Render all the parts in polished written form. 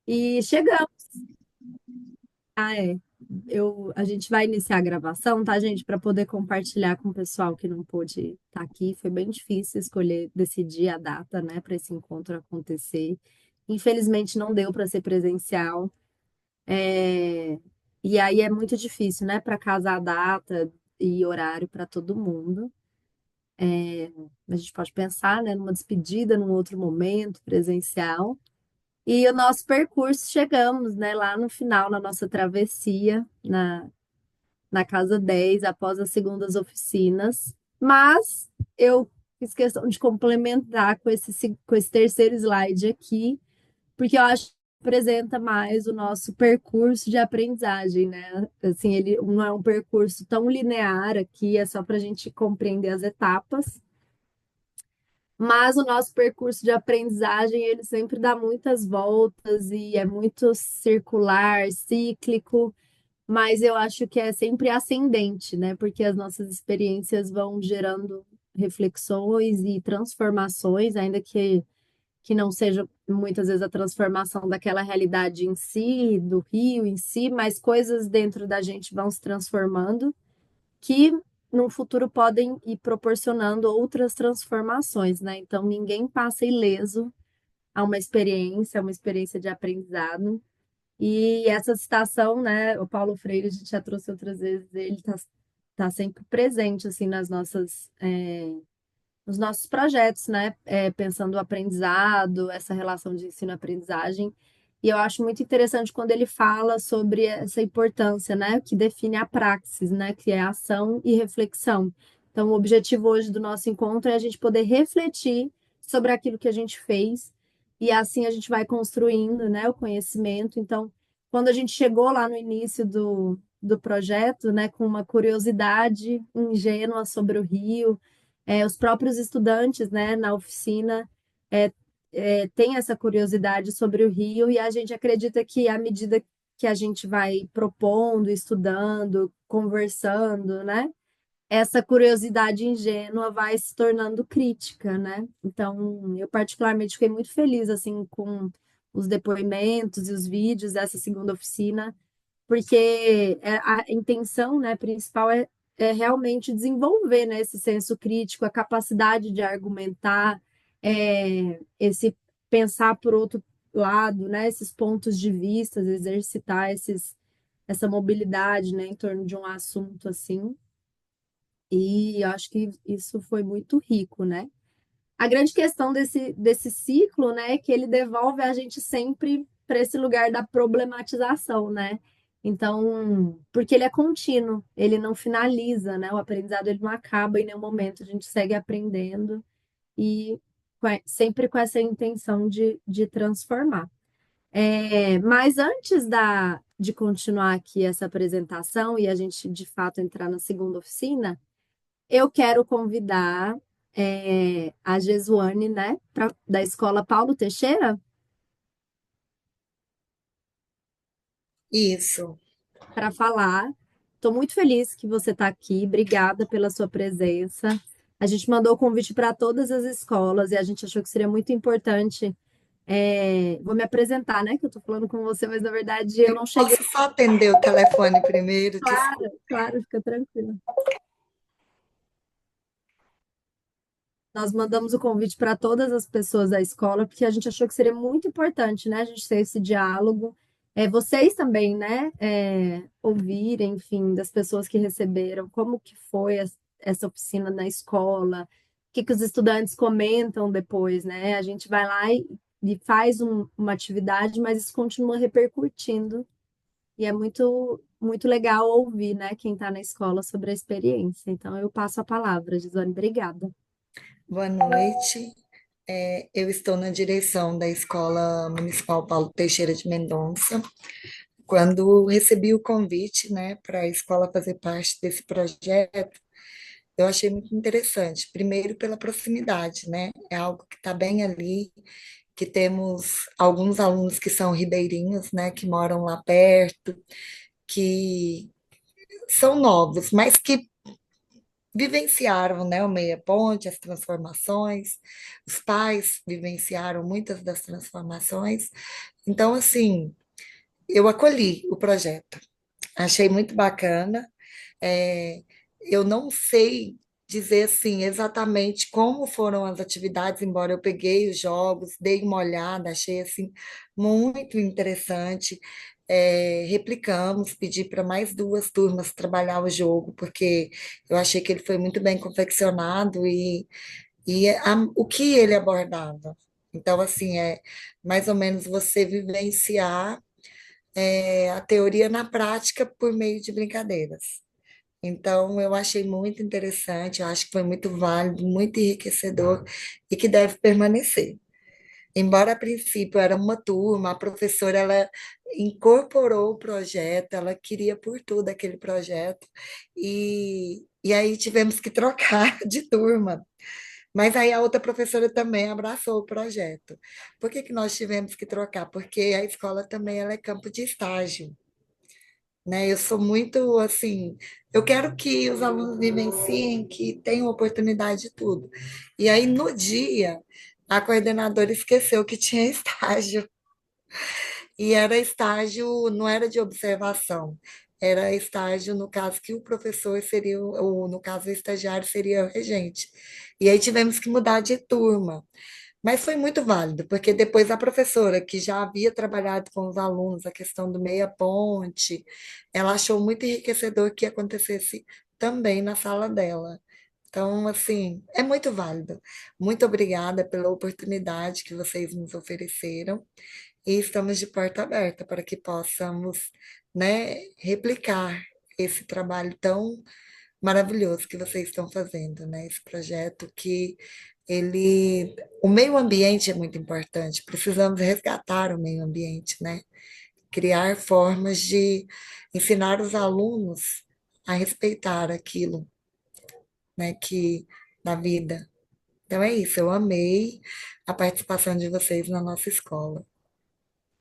E chegamos. Ah, é. A gente vai iniciar a gravação, tá, gente? Para poder compartilhar com o pessoal que não pôde estar aqui. Foi bem difícil escolher, decidir a data, né, para esse encontro acontecer. Infelizmente não deu para ser presencial. É, E aí é muito difícil, né, para casar a data e horário para todo mundo. A gente pode pensar, né, numa despedida, num outro momento presencial. E o nosso percurso, chegamos, né, lá no final, na nossa travessia, na casa 10 após as segundas oficinas. Mas eu fiz questão de complementar com esse terceiro slide aqui, porque eu acho que apresenta mais o nosso percurso de aprendizagem, né? Assim, ele não é um percurso tão linear aqui, é só para a gente compreender as etapas. Mas o nosso percurso de aprendizagem, ele sempre dá muitas voltas e é muito circular, cíclico, mas eu acho que é sempre ascendente, né? Porque as nossas experiências vão gerando reflexões e transformações, ainda que não seja muitas vezes a transformação daquela realidade em si, do rio em si, mas coisas dentro da gente vão se transformando que no futuro podem ir proporcionando outras transformações, né? Então ninguém passa ileso a uma experiência de aprendizado. E essa citação, né, o Paulo Freire, a gente já trouxe outras vezes, ele tá sempre presente, assim, nos nossos projetos, né, pensando o aprendizado, essa relação de ensino-aprendizagem. E eu acho muito interessante quando ele fala sobre essa importância, né, que define a praxis, né, que é ação e reflexão. Então, o objetivo hoje do nosso encontro é a gente poder refletir sobre aquilo que a gente fez e assim a gente vai construindo, né, o conhecimento. Então, quando a gente chegou lá no início do projeto, né, com uma curiosidade ingênua sobre o Rio, os próprios estudantes, né, na oficina, é, têm essa curiosidade sobre o Rio e a gente acredita que à medida que a gente vai propondo, estudando, conversando, né, essa curiosidade ingênua vai se tornando crítica, né? Então, eu particularmente fiquei muito feliz assim com os depoimentos e os vídeos dessa segunda oficina, porque a intenção, né, principal é realmente desenvolver, né, esse senso crítico, a capacidade de argumentar, esse pensar por outro lado, né, esses pontos de vista, exercitar essa mobilidade, né, em torno de um assunto assim. E eu acho que isso foi muito rico, né? A grande questão desse ciclo, né, é que ele devolve a gente sempre para esse lugar da problematização, né? Então, porque ele é contínuo, ele não finaliza, né? O aprendizado ele não acaba em nenhum momento, a gente segue aprendendo e sempre com essa intenção de transformar. Mas antes de continuar aqui essa apresentação e a gente de fato entrar na segunda oficina, eu quero convidar a Jesuane, né, da Escola Paulo Teixeira, Isso. para falar. Estou muito feliz que você está aqui. Obrigada pela sua presença. A gente mandou o convite para todas as escolas e a gente achou que seria muito importante. Vou me apresentar, né? Que eu estou falando com você, mas na verdade eu Eu não cheguei. posso só atender o telefone primeiro? Claro, Desculpa. claro, fica tranquila. Nós mandamos o convite para todas as pessoas da escola, porque a gente achou que seria muito importante, né, a gente ter esse diálogo. Vocês também, né, ouvirem, enfim, das pessoas que receberam, como que foi essa oficina na escola, que os estudantes comentam depois, né? A gente vai lá e faz uma atividade, mas isso continua repercutindo. E é muito legal ouvir, né, quem está na escola sobre a experiência. Então, eu passo a palavra, Gisane, obrigada. Boa noite. Eu estou na direção da Escola Municipal Paulo Teixeira de Mendonça. Quando recebi o convite, né, para a escola fazer parte desse projeto, eu achei muito interessante. Primeiro, pela proximidade, né? É algo que está bem ali, que temos alguns alunos que são ribeirinhos, né, que moram lá perto, que são novos, mas que vivenciaram, né, o Meia Ponte, as transformações, os pais vivenciaram muitas das transformações. Então, assim, eu acolhi o projeto, achei muito bacana. É, eu não sei dizer assim exatamente como foram as atividades, embora eu peguei os jogos, dei uma olhada, achei assim muito interessante. Replicamos, pedi para mais duas turmas trabalhar o jogo, porque eu achei que ele foi muito bem confeccionado o que ele abordava. Então, assim, é mais ou menos você vivenciar a teoria na prática por meio de brincadeiras. Então, eu achei muito interessante, eu acho que foi muito válido, muito enriquecedor e que deve permanecer. Embora a princípio era uma turma, a professora ela incorporou o projeto, ela queria por tudo aquele projeto, e aí tivemos que trocar de turma. Mas aí a outra professora também abraçou o projeto. Por que que nós tivemos que trocar? Porque a escola também ela é campo de estágio, né? Eu sou muito assim, eu quero que os alunos vivenciem, que tenham oportunidade de tudo. E aí no dia, a coordenadora esqueceu que tinha estágio, e era estágio, não era de observação, era estágio no caso que o professor seria, ou no caso o estagiário seria o regente. E aí tivemos que mudar de turma. Mas foi muito válido, porque depois a professora, que já havia trabalhado com os alunos a questão do meia-ponte, ela achou muito enriquecedor que acontecesse também na sala dela. Então, assim, é muito válido. Muito obrigada pela oportunidade que vocês nos ofereceram e estamos de porta aberta para que possamos, né, replicar esse trabalho tão maravilhoso que vocês estão fazendo, né? Esse projeto que ele, o meio ambiente é muito importante. Precisamos resgatar o meio ambiente, né? Criar formas de ensinar os alunos a respeitar aquilo, né? Que na vida. Então é isso. Eu amei a participação de vocês na nossa escola.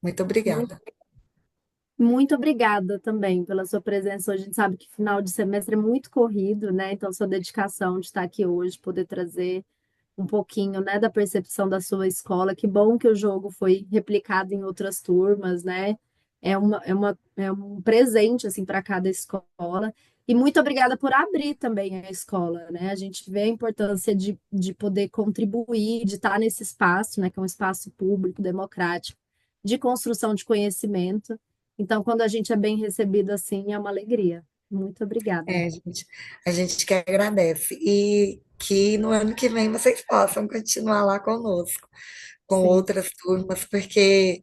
Muito Muito, obrigada. muito obrigada também pela sua presença hoje. A gente sabe que final de semestre é muito corrido, né? Então, sua dedicação de estar aqui hoje, poder trazer um pouquinho, né, da percepção da sua escola. Que bom que o jogo foi replicado em outras turmas, né? É um presente assim para cada escola. E muito obrigada por abrir também a escola, né? A gente vê a importância de poder contribuir, de estar nesse espaço, né, que é um espaço público, democrático, de construção de conhecimento. Então, quando a gente é bem recebido assim, é uma alegria. Muito obrigada. A gente que agradece. E que no ano que vem vocês possam continuar lá conosco, com Sim, outras turmas, porque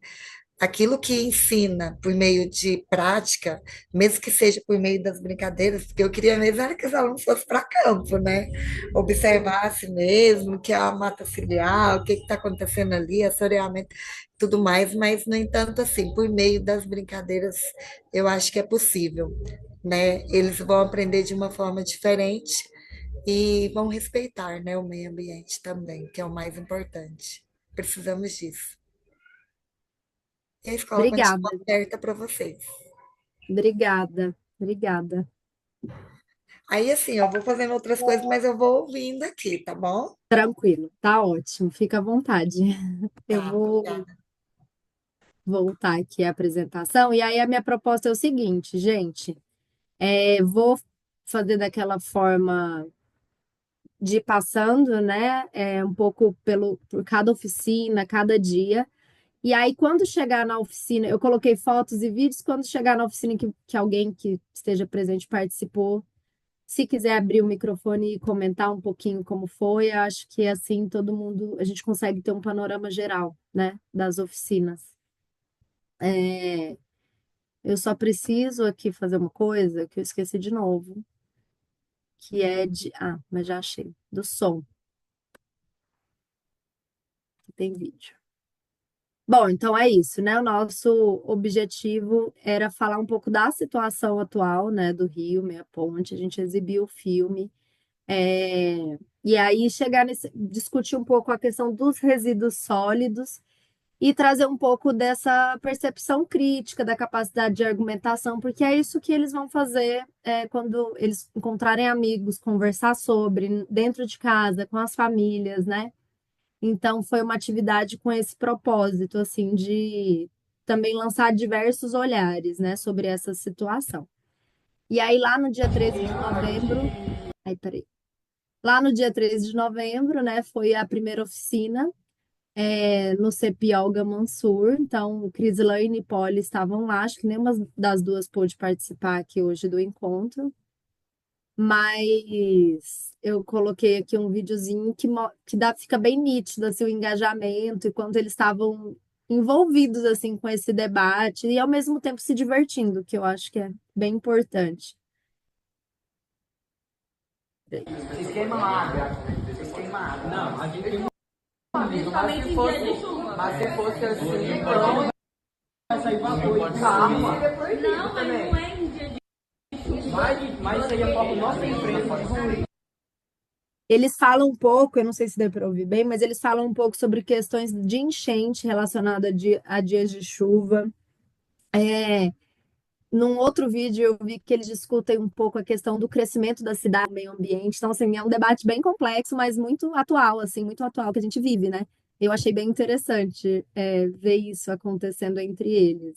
aquilo que ensina por meio de prática, mesmo que seja por meio das brincadeiras, porque eu queria mesmo era que os alunos fossem para campo, né? sim. Observasse mesmo que é a mata ciliar, o que está acontecendo ali, assoreamento, tudo mais, mas, no entanto, assim, por meio das brincadeiras, eu acho que é possível, né? Eles vão aprender de uma forma diferente e vão respeitar, né, o meio ambiente também, que é o mais importante. Precisamos disso. E a escola Obrigada, continua aberta para vocês. obrigada, obrigada. Aí, assim, eu vou fazendo outras coisas, mas eu vou ouvindo aqui, tá bom? Tranquilo, tá ótimo, fica à vontade. Eu Tá, vou obrigada. voltar aqui à apresentação, e aí a minha proposta é o seguinte, gente, vou fazer daquela forma de ir passando, né, um pouco por cada oficina, cada dia, e aí quando chegar na oficina, eu coloquei fotos e vídeos, quando chegar na oficina que alguém que esteja presente participou, se quiser abrir o microfone e comentar um pouquinho como foi, eu acho que assim todo mundo, a gente consegue ter um panorama geral, né, das oficinas. É, eu só preciso aqui fazer uma coisa que eu esqueci de novo, que é mas já achei, do som, que tem vídeo. Bom, então é isso, né? O nosso objetivo era falar um pouco da situação atual, né, do Rio, Meia Ponte. A gente exibiu o filme. E aí chegar discutir um pouco a questão dos resíduos sólidos e trazer um pouco dessa percepção crítica, da capacidade de argumentação, porque é isso que eles vão fazer quando eles encontrarem amigos, conversar sobre, dentro de casa, com as famílias, né? Então, foi uma atividade com esse propósito, assim, de também lançar diversos olhares, né, sobre essa situação. E aí, lá no dia 13 de novembro, aí, peraí. Lá no dia 13 de novembro, né, foi a primeira oficina no CEP Olga Mansur. Então, Crislane e Polly estavam lá, acho que nenhuma das duas pôde participar aqui hoje do encontro, mas eu coloquei aqui um videozinho fica bem nítido assim, o engajamento e quanto eles estavam envolvidos assim com esse debate e ao mesmo tempo se divertindo, que eu acho que é bem importante. Vocês queimam água. Vocês queimam água. Não, a gente tem um amigo, mas se fosse assim, então vai sair vapor de água. Não, mas não é em dia de chuva. Mas isso aí é para nossa empresa. Eles falam um pouco, eu não sei se deu para ouvir bem, mas eles falam um pouco sobre questões de enchente relacionada a dias de chuva. Num outro vídeo eu vi que eles discutem um pouco a questão do crescimento da cidade, meio ambiente. Então, assim, é um debate bem complexo, mas muito atual, assim, muito atual que a gente vive, né? Eu achei bem interessante, ver isso acontecendo entre eles.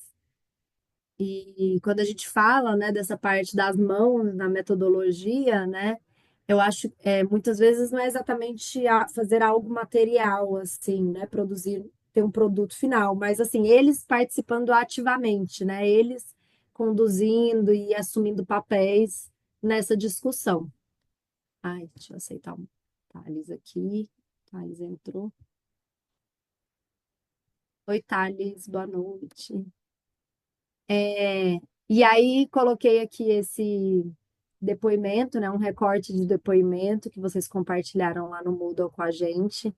E quando a gente fala, né, dessa parte das mãos na metodologia, né, eu acho muitas vezes não é exatamente fazer algo material, assim, né, produzir, ter um produto final, mas assim, eles participando ativamente, né, eles conduzindo e assumindo papéis nessa discussão. Ai, deixa eu aceitar um Thales aqui. Thales entrou. Oi, Thales, boa noite. E aí coloquei aqui esse depoimento, né, um recorte de depoimento que vocês compartilharam lá no Moodle com a gente.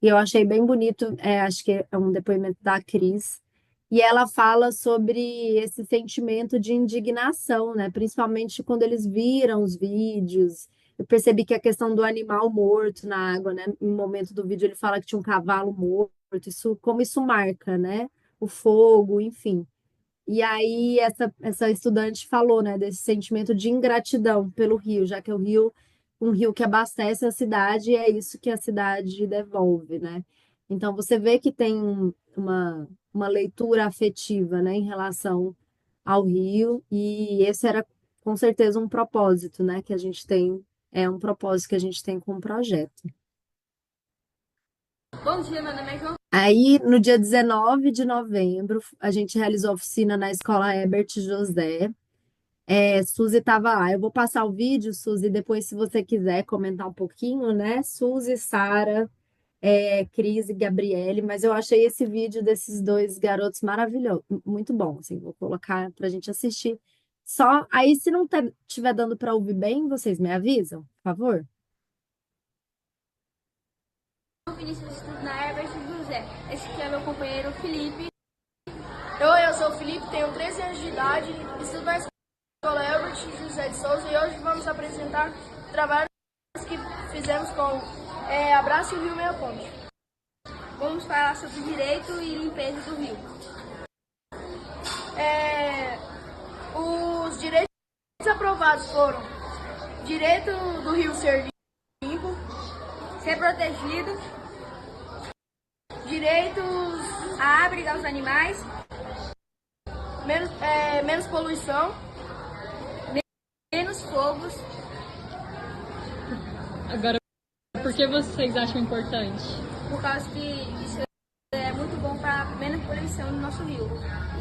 E eu achei bem bonito, acho que é um depoimento da Cris. E ela fala sobre esse sentimento de indignação, né? Principalmente quando eles viram os vídeos. Eu percebi que a questão do animal morto na água, né? Em um momento do vídeo ele fala que tinha um cavalo morto, isso, como isso marca, né? O fogo, enfim. E aí essa estudante falou, né, desse sentimento de ingratidão pelo rio, já que é um rio que abastece a cidade e é isso que a cidade devolve, né? Então você vê que tem uma leitura afetiva, né, em relação ao rio e esse era com certeza um propósito, né, que a gente tem, é um propósito que a gente tem com o projeto. Bom dia, meu nome é João. Aí, no dia 19 de novembro, a gente realizou a oficina na Escola Herbert José. Suzy estava lá. Eu vou passar o vídeo, Suzy, depois, se você quiser comentar um pouquinho, né? Suzy, Sara, Cris e Gabriele, mas eu achei esse vídeo desses dois garotos maravilhoso, muito bom, assim, vou colocar para a gente assistir. Só aí, se não estiver dando para ouvir bem, vocês me avisam, por favor? Vinícius estudo na Herbert José. Esse aqui é meu companheiro Felipe. Eu sou o Felipe, tenho 13 anos de idade, estudo na Escola Herbert José de Souza e hoje vamos apresentar trabalhos que fizemos com Abraço o Rio Meia Ponte. Vamos falar sobre direito e limpeza do rio. Os direitos aprovados foram direito do rio ser limpo, ser protegido, direitos à abrigar os animais, menos poluição, menos fogos. Agora, por que vocês acham importante? Por causa que isso é muito bom para menos poluição no nosso rio.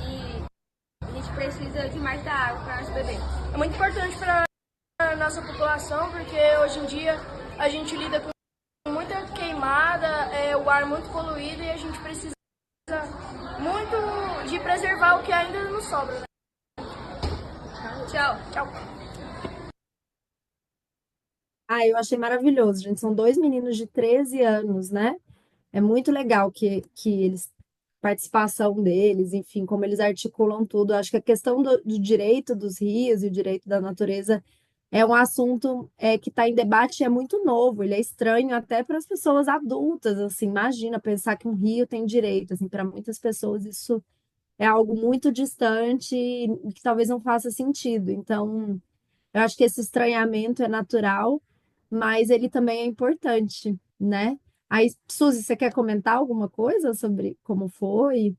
E a gente precisa de mais da água para nós beber. É muito importante para a nossa população, porque hoje em dia a gente lida com muita queimada, o ar muito poluído e a gente precisa muito de preservar o que ainda nos sobra. Né? Tchau, tchau. Eu achei maravilhoso, gente. São dois meninos de 13 anos, né? É muito legal que eles, participação deles, enfim, como eles articulam tudo. Acho que a questão do direito dos rios e o direito da natureza é um assunto que está em debate e é muito novo, ele é estranho até para as pessoas adultas, assim, imagina pensar que um rio tem direito, assim, para muitas pessoas isso é algo muito distante e que talvez não faça sentido. Então, eu acho que esse estranhamento é natural, mas ele também é importante, né? Aí, Suzy, você quer comentar alguma coisa sobre como foi?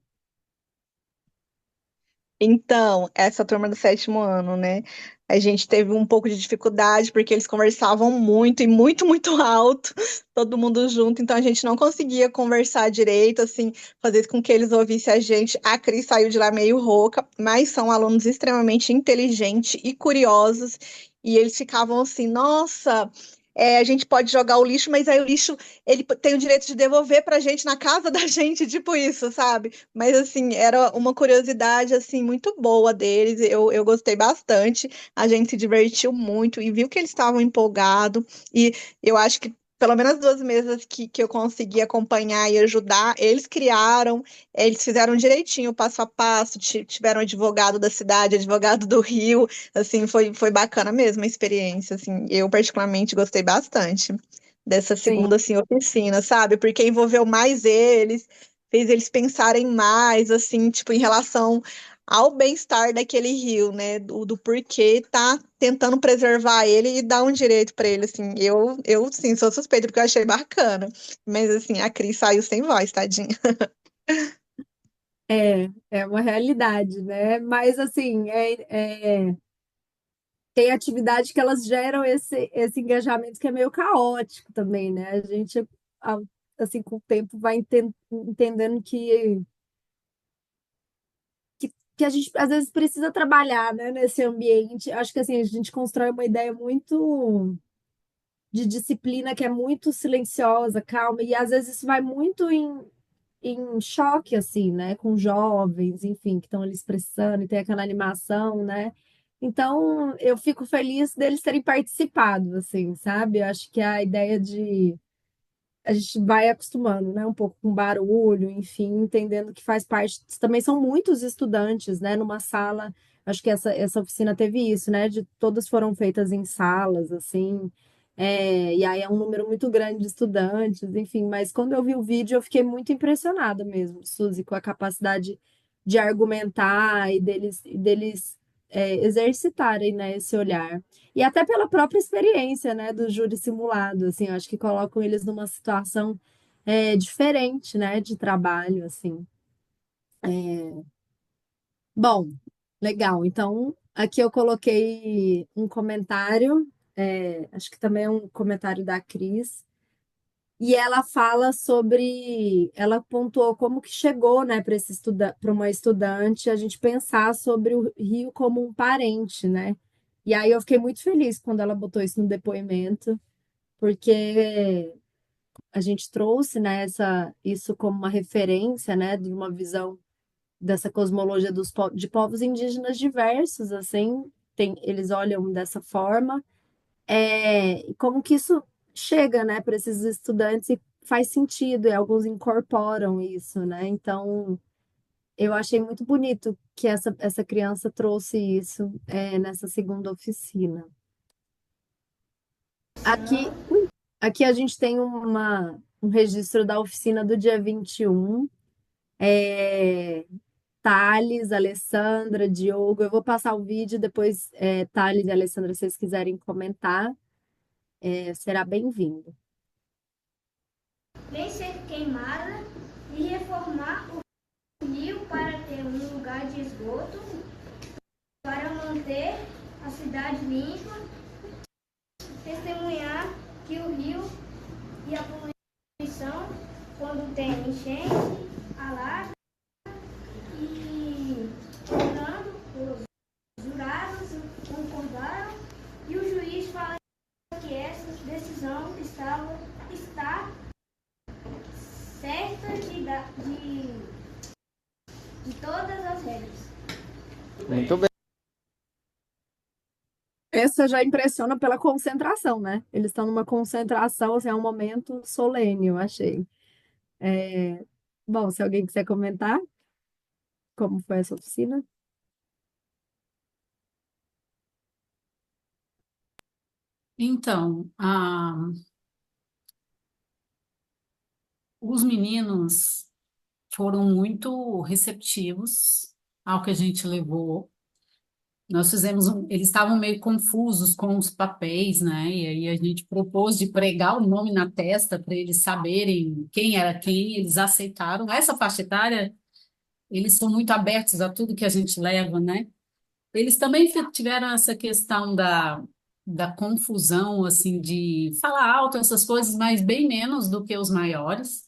Então, essa turma do sétimo ano, né? A gente teve um pouco de dificuldade porque eles conversavam muito e muito, muito alto, todo mundo junto, então a gente não conseguia conversar direito, assim, fazer com que eles ouvissem a gente. A Cris saiu de lá meio rouca, mas são alunos extremamente inteligentes e curiosos, e eles ficavam assim, nossa. A gente pode jogar o lixo, mas aí o lixo ele tem o direito de devolver para a gente na casa da gente, tipo isso, sabe? Mas assim, era uma curiosidade assim muito boa deles. Eu gostei bastante. A gente se divertiu muito e viu que eles estavam empolgados. E eu acho que pelo menos 2 mesas que eu consegui acompanhar e ajudar, eles criaram, eles fizeram direitinho, passo a passo, tiveram advogado da cidade, advogado do Rio, assim, foi bacana mesmo a experiência, assim, eu particularmente gostei bastante dessa Sim. segunda, assim, oficina, sabe? Porque envolveu mais eles, fez eles pensarem mais, assim, tipo, em relação ao bem-estar daquele rio, né? Do porquê tá tentando preservar ele e dar um direito para ele, assim. Sim, sou suspeita porque eu achei bacana. Mas, assim, a Cris saiu sem voz, tadinha. É uma realidade, né? Mas assim, tem atividade que elas geram esse engajamento que é meio caótico também, né? A gente, a- assim, com o tempo vai entendendo que a gente às vezes precisa trabalhar, né, nesse ambiente. Acho que assim, a gente constrói uma ideia muito de disciplina que é muito silenciosa, calma, e às vezes isso vai muito em choque, assim, né, com jovens, enfim, que estão ali expressando e tem aquela animação, né? Então, eu fico feliz deles terem participado, assim, sabe? Eu acho que a ideia de a gente vai acostumando, né, um pouco com barulho, enfim, entendendo que faz parte. Também são muitos estudantes, né, numa sala. Acho que essa oficina teve isso, né, de todas foram feitas em salas, assim. E aí é um número muito grande de estudantes, enfim. Mas quando eu vi o vídeo, eu fiquei muito impressionada mesmo, Suzy, com a capacidade de argumentar e deles exercitarem, né, esse olhar. E até pela própria experiência, né, do júri simulado, assim, eu acho que colocam eles numa situação diferente, né, de trabalho, assim. Bom, legal. Então, aqui eu coloquei um comentário, acho que também é um comentário da Cris, e ela fala sobre, ela pontuou como que chegou, né, para uma estudante a gente pensar sobre o Rio como um parente, né? E aí eu fiquei muito feliz quando ela botou isso no depoimento, porque a gente trouxe, né, isso como uma referência, né, de uma visão dessa cosmologia de povos indígenas diversos, assim, eles olham dessa forma, e como que isso chega, né, para esses estudantes e faz sentido, e alguns incorporam isso, né? Então, eu achei muito bonito que essa criança trouxe isso, nessa segunda oficina. Aqui, aqui a gente tem um registro da oficina do dia 21. É, Thales, Alessandra, Diogo. Eu vou passar o vídeo, depois, Thales e Alessandra, se vocês quiserem comentar, será bem-vindo. Nem ser queimada e reformar o rio para ter um lugar de esgoto, para manter a cidade limpa, testemunhar que o rio e a poluição, quando tem enchente, alaga e, portanto, os jurados concordaram e o juiz fala que essa decisão está certa de todas as regras. Muito bem. Essa já impressiona pela concentração, né? Eles estão numa concentração, assim, é um momento solene, eu achei. Bom, se alguém quiser comentar como foi essa oficina. Então, os meninos foram muito receptivos ao que a gente levou. Nós fizemos eles estavam meio confusos com os papéis, né? E aí a gente propôs de pregar o nome na testa para eles saberem quem era quem, eles aceitaram. Essa faixa etária, eles são muito abertos a tudo que a gente leva, né? Eles também tiveram essa questão da confusão, assim, de falar alto, essas coisas, mas bem menos do que os maiores.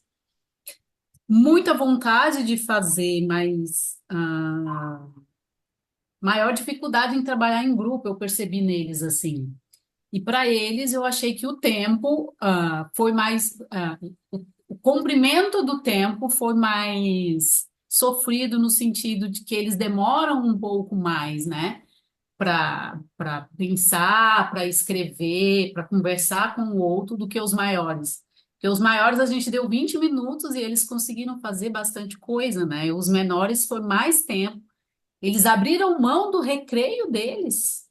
Muita vontade de fazer, mas maior dificuldade em trabalhar em grupo, eu percebi neles, assim. E para eles, eu achei que o tempo foi mais. O comprimento do tempo foi mais sofrido no sentido de que eles demoram um pouco mais, né? Para pensar, para escrever, para conversar com o outro do que os maiores. Porque os maiores a gente deu 20 minutos e eles conseguiram fazer bastante coisa, né? E os menores foi mais tempo. Eles abriram mão do recreio deles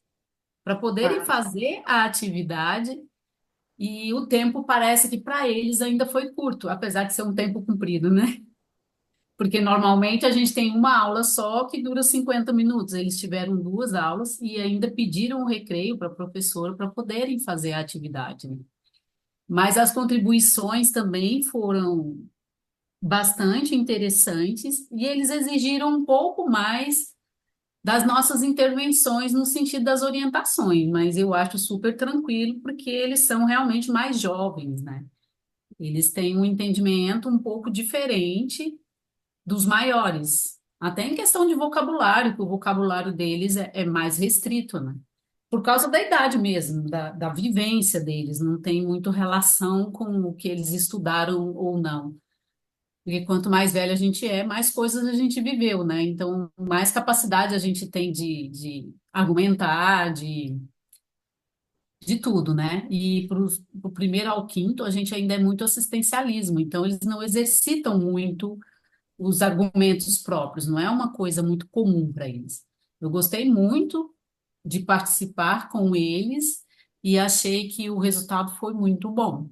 para poderem fazer a atividade e o tempo parece que para eles ainda foi curto, apesar de ser um tempo comprido, né? Porque normalmente a gente tem uma aula só que dura 50 minutos. Eles tiveram duas aulas e ainda pediram o recreio para a professora para poderem fazer a atividade, né? Mas as contribuições também foram bastante interessantes e eles exigiram um pouco mais das nossas intervenções no sentido das orientações, mas eu acho super tranquilo porque eles são realmente mais jovens, né? Eles têm um entendimento um pouco diferente dos maiores, até em questão de vocabulário, que o vocabulário deles é mais restrito, né? Por causa da idade mesmo, da vivência deles, não tem muito relação com o que eles estudaram ou não. Porque quanto mais velho a gente é, mais coisas a gente viveu, né? Então, mais capacidade a gente tem de argumentar, de tudo, né? E para o primeiro ao quinto, a gente ainda é muito assistencialismo, então eles não exercitam muito os argumentos próprios, não é uma coisa muito comum para eles. Eu gostei muito de participar com eles e achei que o resultado foi muito bom.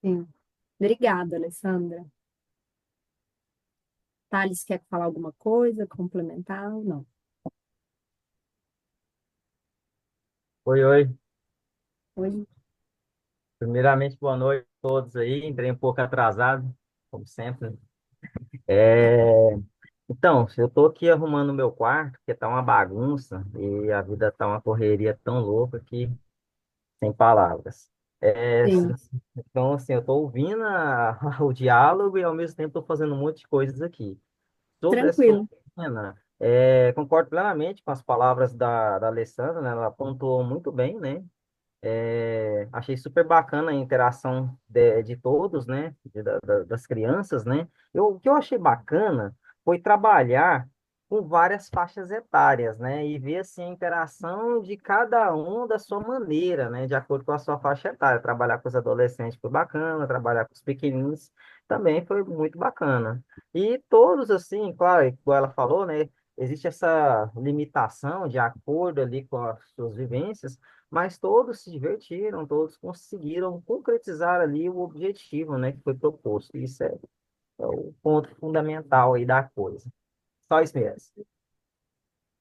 Sim. Obrigada, Alessandra. Thales quer falar alguma coisa, complementar? Não. Oi, oi. Hoje, Primeiramente, boa noite a todos aí. Entrei um pouco atrasado, como sempre. É, Então, eu tô aqui arrumando o meu quarto, porque tá uma bagunça e a vida tá uma correria tão louca que sem palavras. sim, Então, assim, eu tô ouvindo o diálogo e ao mesmo tempo tô fazendo um monte de coisas aqui. Sobre essa tranquilo. oficina, concordo plenamente com as palavras da Alessandra, né? Ela pontuou muito bem, né? Achei super bacana a interação de todos, né? Das crianças, né? O que eu achei bacana foi trabalhar com várias faixas etárias, né? E ver assim, a interação de cada um da sua maneira, né? De acordo com a sua faixa etária. Trabalhar com os adolescentes foi bacana, trabalhar com os pequeninos também foi muito bacana. E todos, assim, claro, igual ela falou, né? Existe essa limitação de acordo ali com as suas vivências, mas todos se divertiram, todos conseguiram concretizar ali o objetivo, né, que foi proposto. Isso é o ponto fundamental aí da coisa. Só isso mesmo.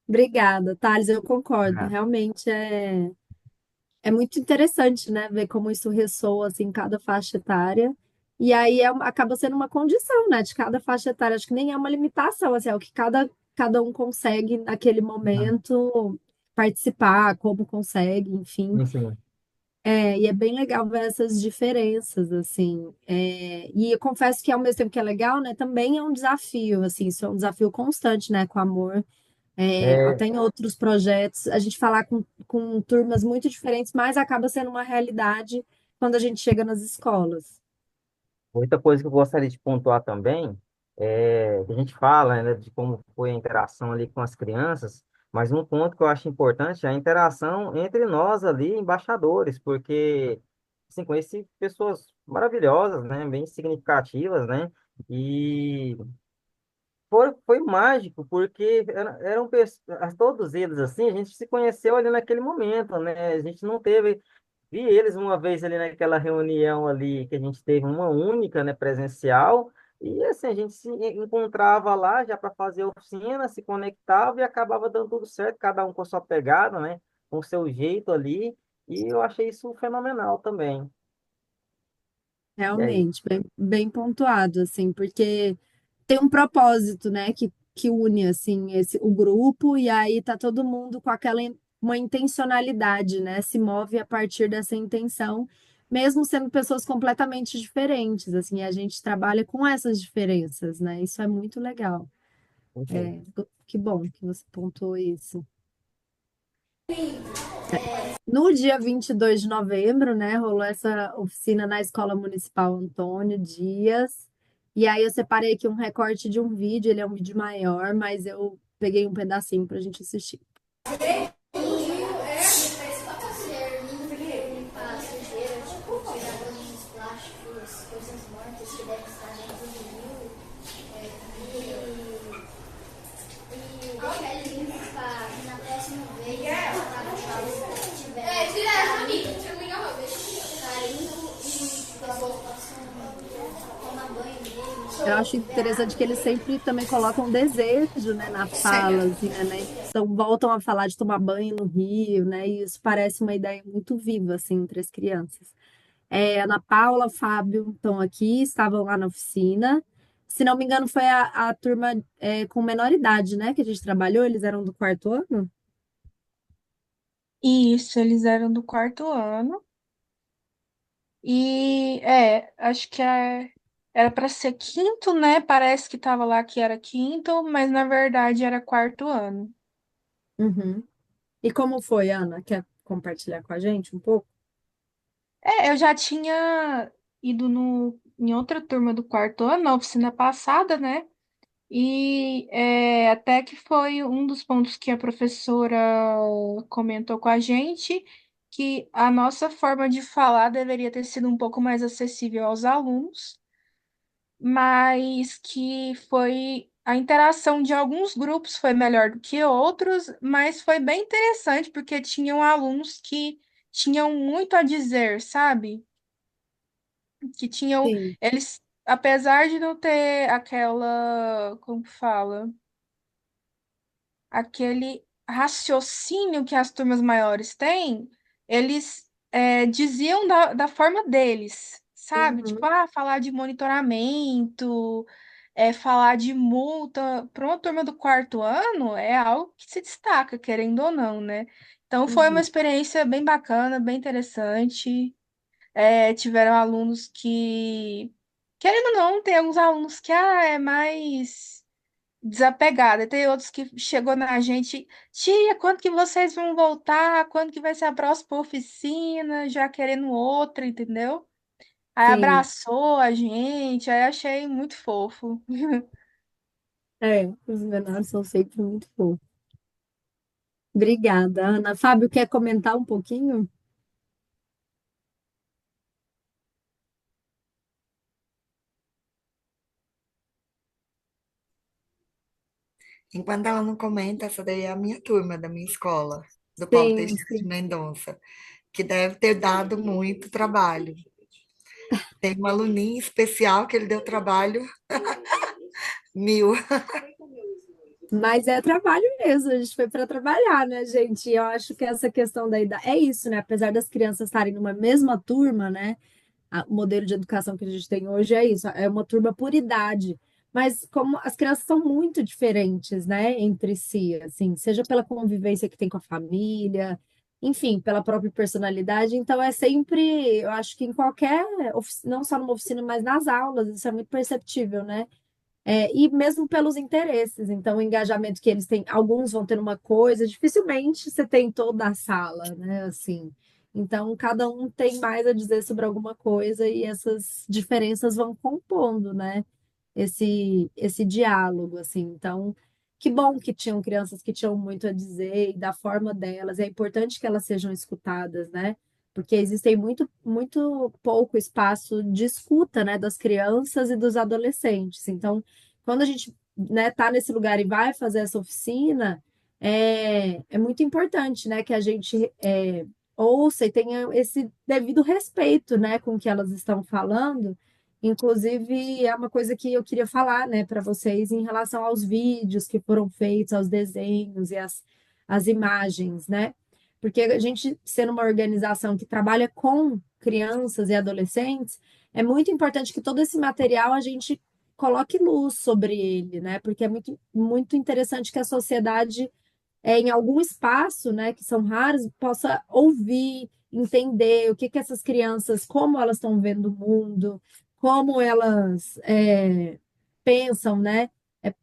Obrigada, Thales, eu concordo. Ah, Realmente é muito interessante, né, ver como isso ressoa assim, em cada faixa etária. E aí acaba sendo uma condição, né, de cada faixa etária. Acho que nem é uma limitação, assim, é o que cada um consegue naquele momento participar, como consegue, enfim. enfim, E é bem legal ver essas diferenças, assim. E eu confesso que ao mesmo tempo que é legal, né, também é um desafio, assim, isso é um desafio constante, né, com amor. é, Até em outros projetos, a gente falar com turmas muito diferentes, mas acaba sendo uma realidade quando a gente chega nas escolas. muita coisa que eu gostaria de pontuar também, que a gente fala, né, de como foi a interação ali com as crianças, mas um ponto que eu acho importante é a interação entre nós ali, embaixadores, porque, assim, conheci pessoas maravilhosas, né, bem significativas, né, e foi mágico, porque todos eles, assim, a gente se conheceu ali naquele momento, né? A gente não teve. Vi eles uma vez ali naquela reunião ali, que a gente teve uma única, né, presencial, e assim, a gente se encontrava lá já para fazer oficina, se conectava e acabava dando tudo certo, cada um com a sua pegada, né? Com o seu jeito ali, e eu achei isso fenomenal também. E aí? Realmente, bem pontuado, assim, porque tem um propósito, né, que une, assim, o grupo, e aí tá todo mundo com uma intencionalidade, né, se move a partir dessa intenção, mesmo sendo pessoas completamente diferentes, assim, a gente trabalha com essas diferenças, né, isso é muito legal. Enfim. Que bom que você pontuou isso. No dia 22 de novembro, né, rolou essa oficina na Escola Municipal Antônio Dias. E aí eu separei aqui um recorte de um vídeo, ele é um vídeo maior, mas eu peguei um pedacinho para a gente assistir. Eu acho interessante que eles sempre também colocam desejo, né, na fala, assim, né? Então voltam a falar de tomar banho no rio, né? E isso parece uma ideia muito viva, assim, entre as crianças. Ana Paula, Fábio estão aqui, estavam lá na oficina. Se não me engano, foi a turma com menor idade, né? Que a gente trabalhou, eles eram do quarto ano? Isso, eles eram do quarto ano. E acho que era para ser quinto, né? Parece que tava lá que era quinto, mas na verdade era quarto ano. Uhum. E como foi, Ana? Quer compartilhar com a gente um pouco? Eu já tinha ido em outra turma do quarto ano, na oficina passada, né? E até que foi um dos pontos que a professora comentou com a gente, que a nossa forma de falar deveria ter sido um pouco mais acessível aos alunos, mas que foi a interação de alguns grupos foi melhor do que outros, mas foi bem interessante porque tinham alunos que tinham muito a dizer, sabe? Que tinham, Sim. eles, apesar de não ter aquela, como que fala? Aquele raciocínio que as turmas maiores têm, eles diziam da forma deles, sabe? Tipo, Uhum, falar de monitoramento, falar de multa para uma turma do quarto ano é algo que se destaca, querendo ou não, né? Então foi uma uhum. experiência bem bacana, bem interessante. Tiveram alunos que, querendo ou não, tem alguns alunos que é mais desapegada. Tem outros que chegou na gente, tia, quando que vocês vão voltar? Quando que vai ser a próxima oficina? Já querendo outra, entendeu? Aí Sim. abraçou a gente, aí achei muito fofo. Os menores são sempre muito fofos. Obrigada, Ana. Fábio, quer comentar um pouquinho? Enquanto ela não comenta, essa daí é a minha turma da minha escola, do Paulo Sim, Teixeira de sim. Mendonça, que deve ter dado muito trabalho. Tem um aluninho especial que ele deu trabalho mil. Mas é trabalho mesmo, a gente foi para trabalhar, né, gente? E eu acho que essa questão da idade é isso, né? Apesar das crianças estarem numa mesma turma, né? O modelo de educação que a gente tem hoje é isso, é uma turma por idade. Mas como as crianças são muito diferentes, né, entre si, assim, seja pela convivência que tem com a família, enfim, pela própria personalidade. Então é sempre, eu acho que em qualquer oficina, não só numa oficina, mas nas aulas, isso é muito perceptível, né? E mesmo pelos interesses. Então, o engajamento que eles têm, alguns vão ter uma coisa, dificilmente você tem toda a sala, né? Assim, então, cada um tem mais a dizer sobre alguma coisa e essas diferenças vão compondo, né? Esse diálogo, assim. Então, que bom que tinham crianças que tinham muito a dizer e da forma delas. É importante que elas sejam escutadas, né? Porque existem muito pouco espaço de escuta, né, das crianças e dos adolescentes. Então, quando a gente né, tá nesse lugar e vai fazer essa oficina, é muito importante, né, que a gente ouça e tenha esse devido respeito, né, com o que elas estão falando. Inclusive, é uma coisa que eu queria falar, né, para vocês em relação aos vídeos que foram feitos, aos desenhos e as imagens, né? Porque a gente, sendo uma organização que trabalha com crianças e adolescentes, é muito importante que todo esse material a gente coloque luz sobre ele, né? Porque é muito interessante que a sociedade, em algum espaço, né, que são raros, possa ouvir, entender o que que essas crianças, como elas estão vendo o mundo, como elas pensam, né?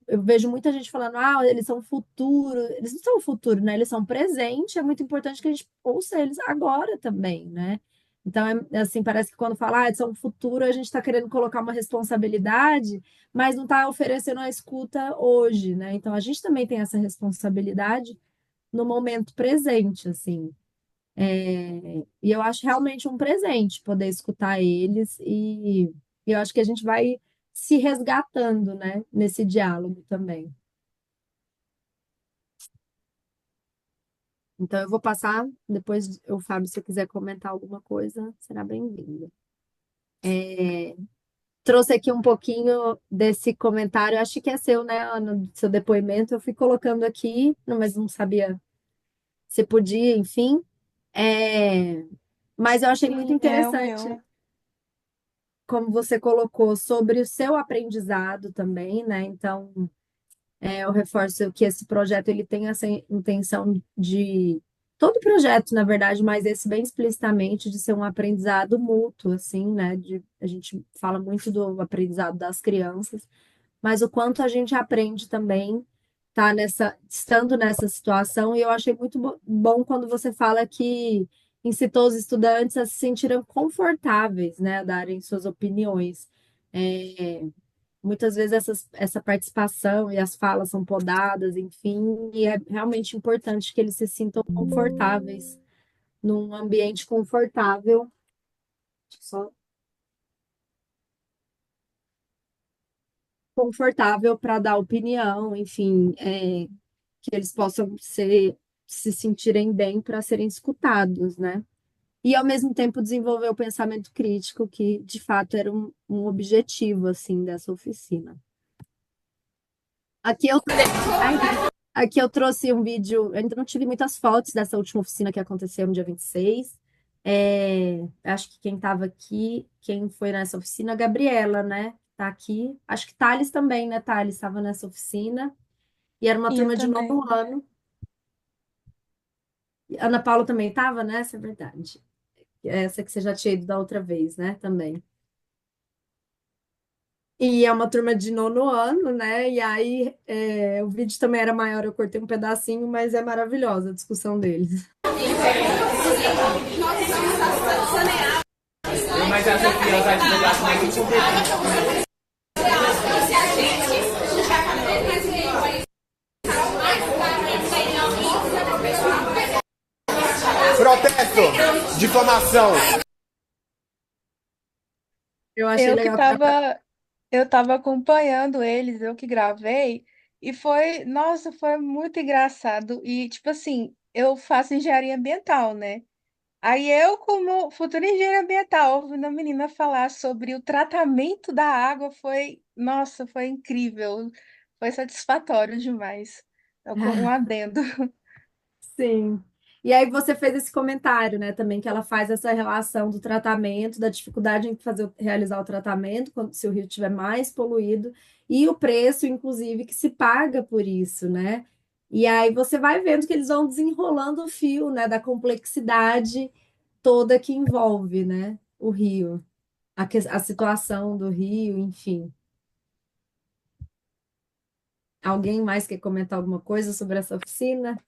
Eu vejo muita gente falando, eles são o futuro. Eles não são o futuro, né? Eles são o presente. É muito importante que a gente ouça eles agora também, né? Então, assim, parece que quando fala, eles são o futuro, a gente está querendo colocar uma responsabilidade, mas não está oferecendo a escuta hoje, né? Então, a gente também tem essa responsabilidade no momento presente, assim. E eu acho realmente um presente poder escutar eles e eu acho que a gente vai se resgatando, né, nesse diálogo também. Então, eu vou passar, depois, o Fábio, se eu quiser comentar alguma coisa, será bem-vindo. Trouxe aqui um pouquinho desse comentário, acho que é seu, né, Ana, do seu depoimento. Eu fui colocando aqui, mas não sabia se podia, enfim. É, Mas eu achei muito Sim, é o interessante meu. como você colocou sobre o seu aprendizado também, né? Então, eu reforço que esse projeto ele tem essa intenção de todo projeto, na verdade, mas esse bem explicitamente de ser um aprendizado mútuo, assim, né? A gente fala muito do aprendizado das crianças, mas o quanto a gente aprende também estando nessa situação, e eu achei muito bom quando você fala que incitou os estudantes a se sentirem confortáveis, né, a darem suas opiniões. É, Muitas vezes essa participação e as falas são podadas, enfim, e é realmente importante que eles se sintam confortáveis, num ambiente confortável, só confortável para dar opinião, enfim, que eles possam se sentirem bem para serem escutados, né? E ao mesmo tempo desenvolver o pensamento crítico, que de fato era um objetivo assim dessa oficina. Aqui eu, Ai, aqui eu trouxe um vídeo, eu ainda não tive muitas fotos dessa última oficina que aconteceu no dia 26. Acho que quem estava aqui, quem foi nessa oficina, a Gabriela, né? Tá aqui. Acho que Thales também, né? Thales estava nessa oficina. E era uma E eu turma de também. nono ano. Ana Paula também estava nessa, é verdade. Essa que você já tinha ido da outra vez, né? Também. E é uma turma de nono ano, né? E aí o vídeo também era maior, eu cortei um pedacinho, mas é maravilhosa a discussão deles. Mas essa aqui, ela vai te pegar como é que competir. Protesto! Difamação! Eu achei Eu que legal que tava, eu tava acompanhando eles, eu que gravei, e foi, nossa, foi muito engraçado. E, tipo assim, eu faço engenharia ambiental, né? Aí eu, como futura engenheira ambiental, ouvindo a menina falar sobre o tratamento da água, foi, nossa, foi incrível. Foi satisfatório demais. Um adendo. sim. E aí você fez esse comentário, né, também que ela faz essa relação do tratamento, da dificuldade em realizar o tratamento, quando se o rio estiver mais poluído, e o preço, inclusive, que se paga por isso, né? E aí você vai vendo que eles vão desenrolando o fio, né, da complexidade toda que envolve, né, o rio, a situação do rio, enfim. Alguém mais quer comentar alguma coisa sobre essa oficina?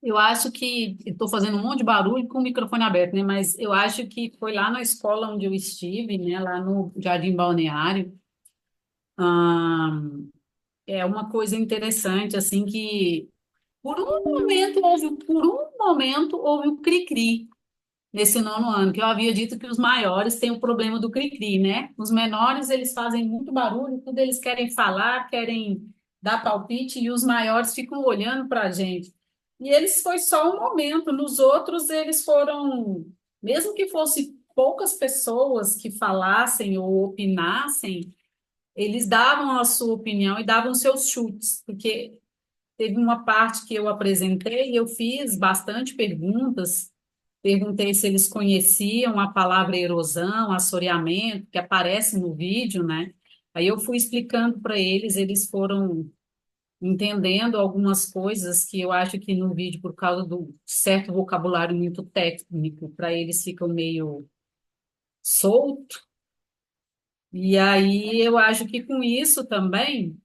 Eu acho que estou fazendo um monte de barulho com o microfone aberto, né? Mas eu acho que foi lá na escola onde eu estive, né? Lá no Jardim Balneário. Ah, é uma coisa interessante, assim, que por um momento houve o cri-cri. nesse nono ano, que eu havia dito que os maiores têm o problema do cri-cri, né? Os menores, eles fazem muito barulho, tudo eles querem falar, querem dar palpite, e os maiores ficam olhando para a gente. E eles foi só um momento, nos outros eles foram, mesmo que fosse poucas pessoas que falassem ou opinassem, eles davam a sua opinião e davam seus chutes, porque teve uma parte que eu apresentei e eu fiz bastante perguntas. Perguntei se eles conheciam a palavra erosão, assoreamento, que aparece no vídeo, né? Aí eu fui explicando para eles, eles foram entendendo algumas coisas que eu acho que no vídeo, por causa do certo vocabulário muito técnico, para eles ficam meio solto. E aí eu acho que com isso também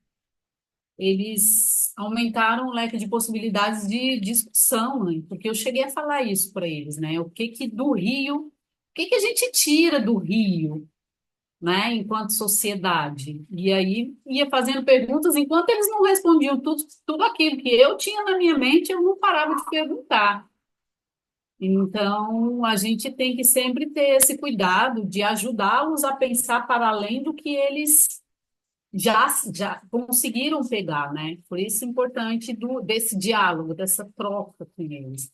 eles aumentaram o leque de possibilidades de discussão, né? Porque eu cheguei a falar isso para eles, né? O que que do Rio, o que que a gente tira do Rio, né? Enquanto sociedade. E aí ia fazendo perguntas, enquanto eles não respondiam tudo aquilo que eu tinha na minha mente, eu não parava de perguntar. Então, a gente tem que sempre ter esse cuidado de ajudá-los a pensar para além do que eles já conseguiram pegar, né? Por isso é importante desse diálogo, dessa troca com eles.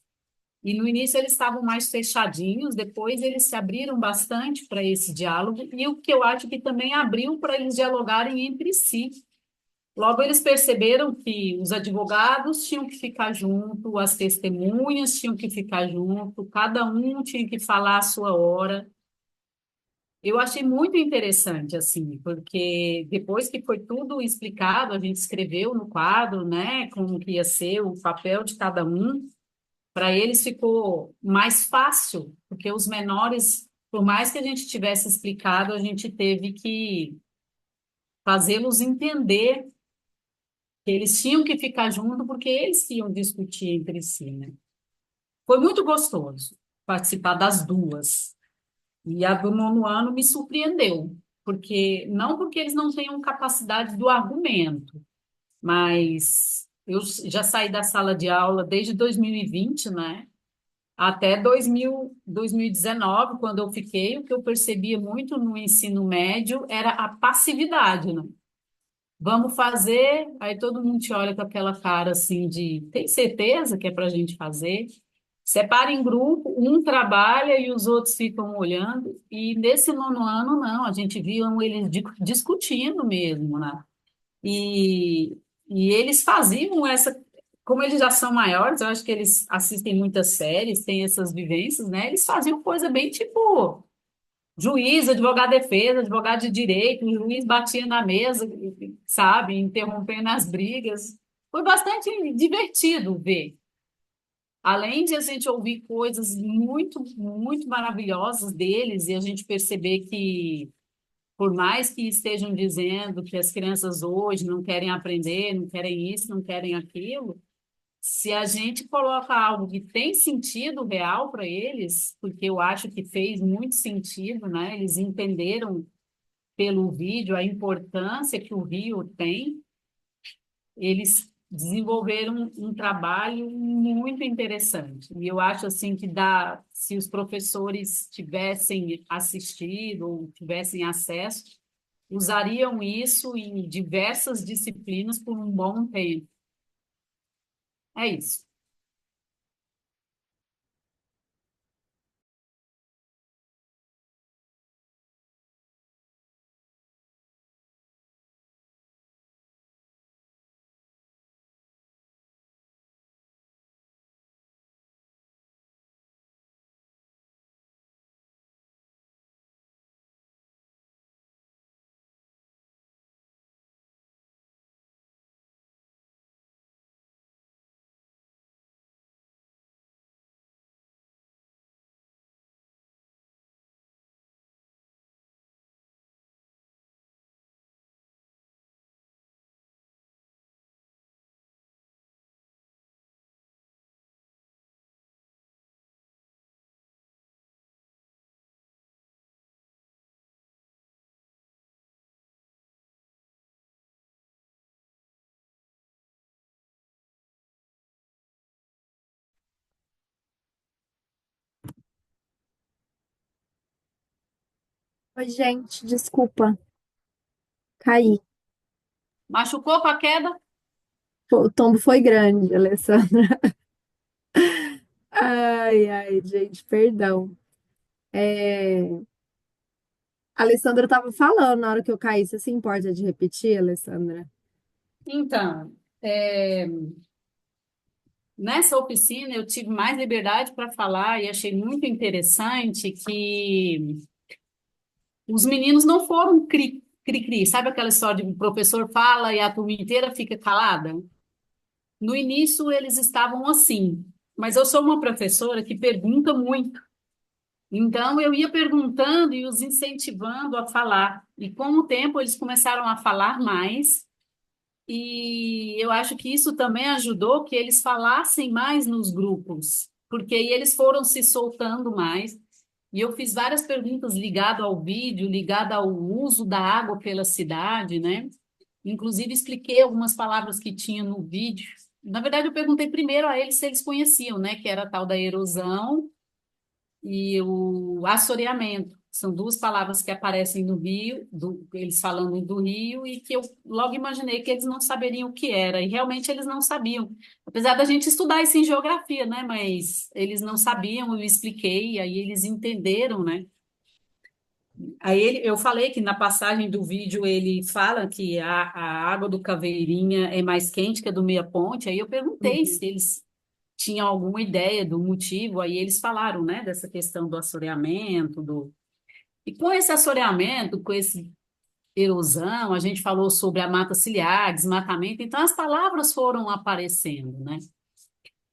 E no início eles estavam mais fechadinhos, depois eles se abriram bastante para esse diálogo, e o que eu acho que também abriu para eles dialogarem entre si. Logo eles perceberam que os advogados tinham que ficar junto, as testemunhas tinham que ficar junto, cada um tinha que falar a sua hora. Eu achei muito interessante, assim, porque depois que foi tudo explicado, a gente escreveu no quadro, né, como que ia ser o papel de cada um, para eles ficou mais fácil, porque os menores, por mais que a gente tivesse explicado, a gente teve que fazê-los entender que eles tinham que ficar junto, porque eles que iam discutir entre si, né? Foi muito gostoso participar das duas. E a do nono ano me surpreendeu, porque não porque eles não tenham capacidade do argumento, mas eu já saí da sala de aula desde 2020, né? Até 2019, quando eu fiquei, o que eu percebia muito no ensino médio era a passividade, né? Vamos fazer, aí todo mundo te olha com aquela cara assim de, tem certeza que é para a gente fazer? Separa em grupo, um trabalha e os outros ficam olhando. E nesse nono ano, não, a gente via eles discutindo mesmo, né? E, e eles faziam essa, como eles já são maiores, eu acho que eles assistem muitas séries, têm essas vivências, né? Eles faziam coisa bem tipo juiz, advogado de defesa, advogado de direito, o juiz batia na mesa, sabe, interrompendo as brigas. Foi bastante divertido ver. Além de a gente ouvir coisas muito, muito maravilhosas deles e a gente perceber que, por mais que estejam dizendo que as crianças hoje não querem aprender, não querem isso, não querem aquilo, se a gente coloca algo que tem sentido real para eles, porque eu acho que fez muito sentido, né? Eles entenderam pelo vídeo a importância que o Rio tem, eles desenvolveram um trabalho muito interessante. E eu acho assim que dá, se os professores tivessem assistido ou tivessem acesso, usariam isso em diversas disciplinas por um bom tempo. É isso. Oi, gente, desculpa, caí. Machucou com a queda? O tombo foi grande, Alessandra. Ai, ai, gente, perdão. É, A Alessandra estava falando na hora que eu caí. Você se importa de repetir, Alessandra? Então, nessa oficina eu tive mais liberdade para falar e achei muito interessante que os meninos não foram cri-cri. Sabe aquela história de o professor fala e a turma inteira fica calada? No início eles estavam assim, mas eu sou uma professora que pergunta muito. Então eu ia perguntando e os incentivando a falar. E com o tempo eles começaram a falar mais. E eu acho que isso também ajudou que eles falassem mais nos grupos, porque aí eles foram se soltando mais. E eu fiz várias perguntas ligadas ao vídeo, ligadas ao uso da água pela cidade, né? Inclusive expliquei algumas palavras que tinha no vídeo. Na verdade, eu perguntei primeiro a eles se eles conheciam, né? Que era a tal da erosão e o assoreamento. São duas palavras que aparecem no Rio, eles falando do Rio, e que eu logo imaginei que eles não saberiam o que era, e realmente eles não sabiam. Apesar da gente estudar isso em geografia, né? Mas eles não sabiam, eu expliquei, e aí eles entenderam, né? Eu falei que na passagem do vídeo ele fala que a água do Caveirinha é mais quente que a do Meia Ponte, aí eu perguntei Uhum. se eles tinham alguma ideia do motivo, aí eles falaram, né, dessa questão do assoreamento, e com esse assoreamento, com esse erosão, a gente falou sobre a mata ciliar, desmatamento, então as palavras foram aparecendo, né?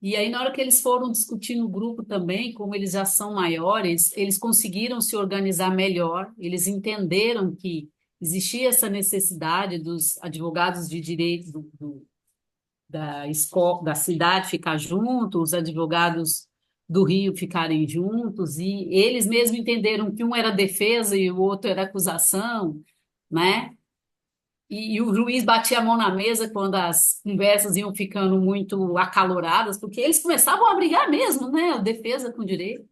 E aí, na hora que eles foram discutir no grupo também, como eles já são maiores, eles conseguiram se organizar melhor, eles entenderam que existia essa necessidade dos advogados de direito da escola, da cidade ficar juntos, os advogados do Rio ficarem juntos, e eles mesmos entenderam que um era defesa e o outro era acusação, né? E o juiz batia a mão na mesa quando as conversas iam ficando muito acaloradas, porque eles começavam a brigar mesmo, né? A defesa com o direito.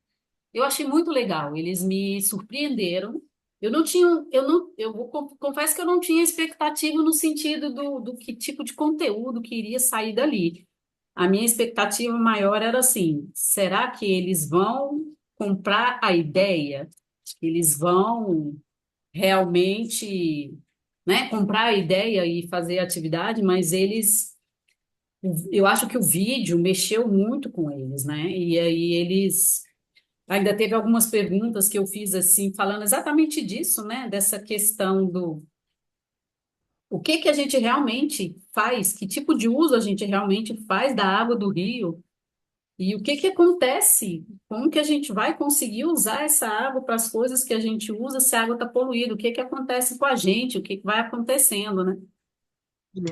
Eu achei muito legal, eles me surpreenderam. Eu não tinha, eu não, eu vou confesso que eu não tinha expectativa no sentido do que tipo de conteúdo que iria sair dali. A minha expectativa maior era assim: será que eles vão comprar a ideia? Eles vão realmente, né, comprar a ideia e fazer a atividade, mas eu acho que o vídeo mexeu muito com eles, né? E aí eles ainda teve algumas perguntas que eu fiz assim, falando exatamente disso, né? Dessa questão do o que que a gente realmente faz, que tipo de uso a gente realmente faz da água do rio. E o que que acontece? Como que a gente vai conseguir usar essa água para as coisas que a gente usa se a água está poluída? O que que acontece com a gente? O que que vai acontecendo, né?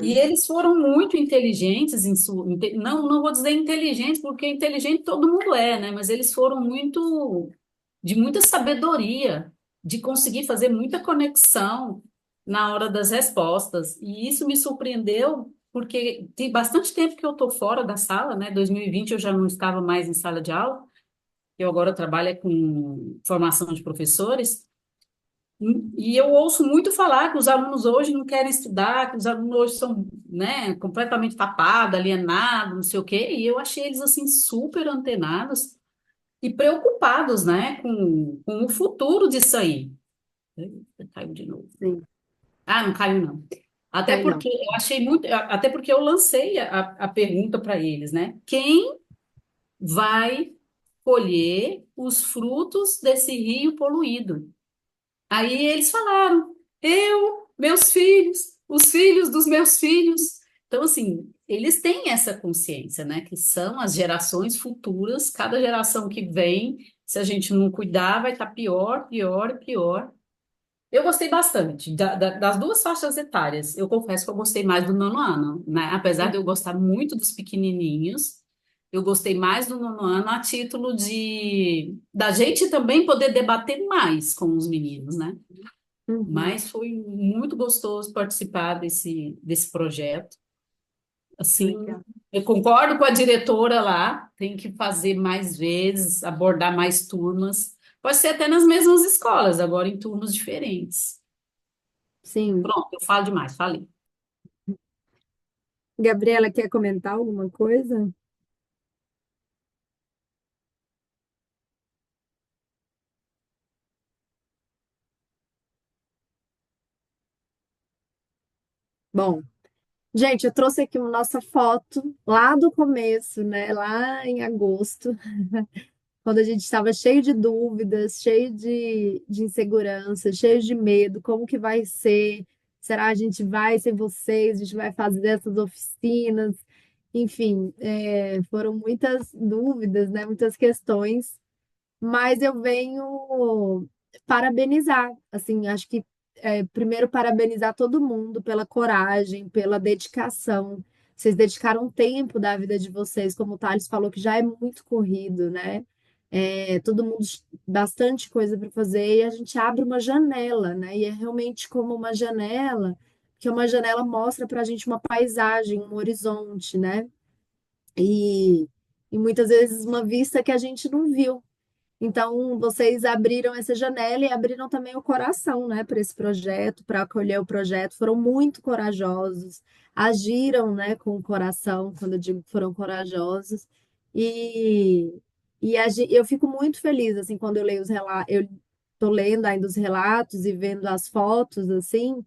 E eles foram muito inteligentes não vou dizer inteligentes, porque inteligente todo mundo é, né? Mas eles foram de muita sabedoria, de conseguir fazer muita conexão na hora das respostas. E isso me surpreendeu, porque tem bastante tempo que eu estou fora da sala, né? 2020 eu já não estava mais em sala de aula, eu agora trabalho com formação de professores. E eu ouço muito falar que os alunos hoje não querem estudar, que os alunos hoje são, né, completamente tapados, alienados, não sei o quê, e eu achei eles, assim, super antenados e preocupados, né, com o futuro disso aí. Eita, caiu de novo. Sim, Ah, não caiu, não. Até cai não. porque eu achei muito, até porque eu lancei a pergunta para eles, né? Quem vai colher os frutos desse rio poluído? Aí eles falaram, eu, meus filhos, os filhos dos meus filhos. Então, assim, eles têm essa consciência, né? Que são as gerações futuras, cada geração que vem, se a gente não cuidar, vai estar pior, pior, pior. Eu gostei bastante das duas faixas etárias. Eu confesso que eu gostei mais do nono ano, né? Apesar de eu gostar muito dos pequenininhos, eu gostei mais do nono ano a título de da gente também poder debater mais com os meninos, né? Uhum. Mas foi muito gostoso participar desse projeto. Assim, Legal. eu concordo com a diretora lá, tem que fazer mais vezes, abordar mais turmas, Pode ser até nas mesmas escolas, agora em turnos diferentes. Sim. Pronto, eu falo demais, falei. Gabriela, quer comentar alguma coisa? Bom, gente, eu trouxe aqui uma nossa foto lá do começo, né? Lá em agosto, quando a gente estava cheio de dúvidas, cheio de insegurança, cheio de medo, como que vai ser? Será a gente vai sem vocês? A gente vai fazer essas oficinas? Enfim, foram muitas dúvidas, né? Muitas questões, mas eu venho parabenizar, assim, acho que primeiro parabenizar todo mundo pela coragem, pela dedicação. Vocês dedicaram tempo da vida de vocês, como o Thales falou, que já é muito corrido, né? Todo mundo bastante coisa para fazer e a gente abre uma janela, né? E é realmente como uma janela, que uma janela mostra para a gente uma paisagem, um horizonte, né? E, e muitas vezes uma vista que a gente não viu. Então, vocês abriram essa janela e abriram também o coração, né, para esse projeto, para acolher o projeto. Foram muito corajosos, agiram, né, com o coração, quando eu digo que foram corajosos. E, eu fico muito feliz, assim, quando eu leio os relatos. Eu estou lendo ainda os relatos e vendo as fotos, assim,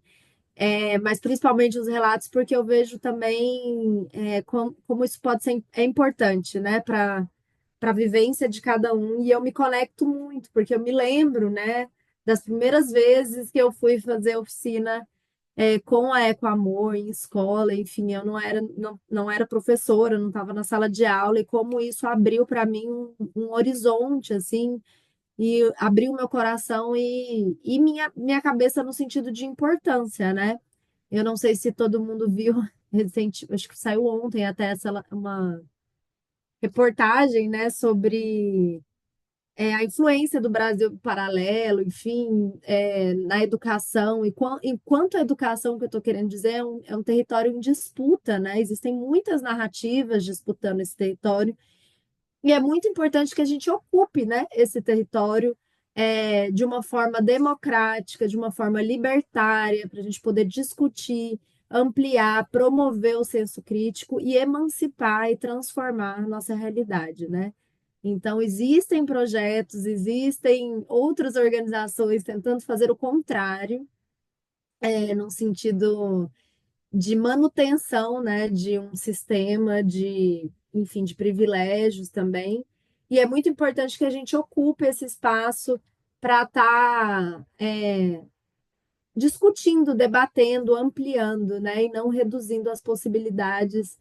mas principalmente os relatos, porque eu vejo também como isso pode ser importante, né, para a vivência de cada um, e eu me conecto muito, porque eu me lembro, né, das primeiras vezes que eu fui fazer oficina com a Ecoamor em escola, enfim, eu não era professora, não estava na sala de aula, e como isso abriu para mim um horizonte, assim, e abriu meu coração e minha cabeça no sentido de importância, né? Eu não sei se todo mundo viu recente, acho que saiu ontem até uma reportagem, né, sobre a influência do Brasil paralelo, enfim, na educação, enquanto a educação que eu estou querendo dizer é um território em disputa, né? Existem muitas narrativas disputando esse território, e é muito importante que a gente ocupe, né, esse território de uma forma democrática, de uma forma libertária, para a gente poder discutir, ampliar, promover o senso crítico e emancipar e transformar a nossa realidade, né? Então, existem projetos, existem outras organizações tentando fazer o contrário, no sentido de manutenção, né, de um sistema enfim, de privilégios também. E é muito importante que a gente ocupe esse espaço para estar discutindo, debatendo, ampliando, né, e não reduzindo as possibilidades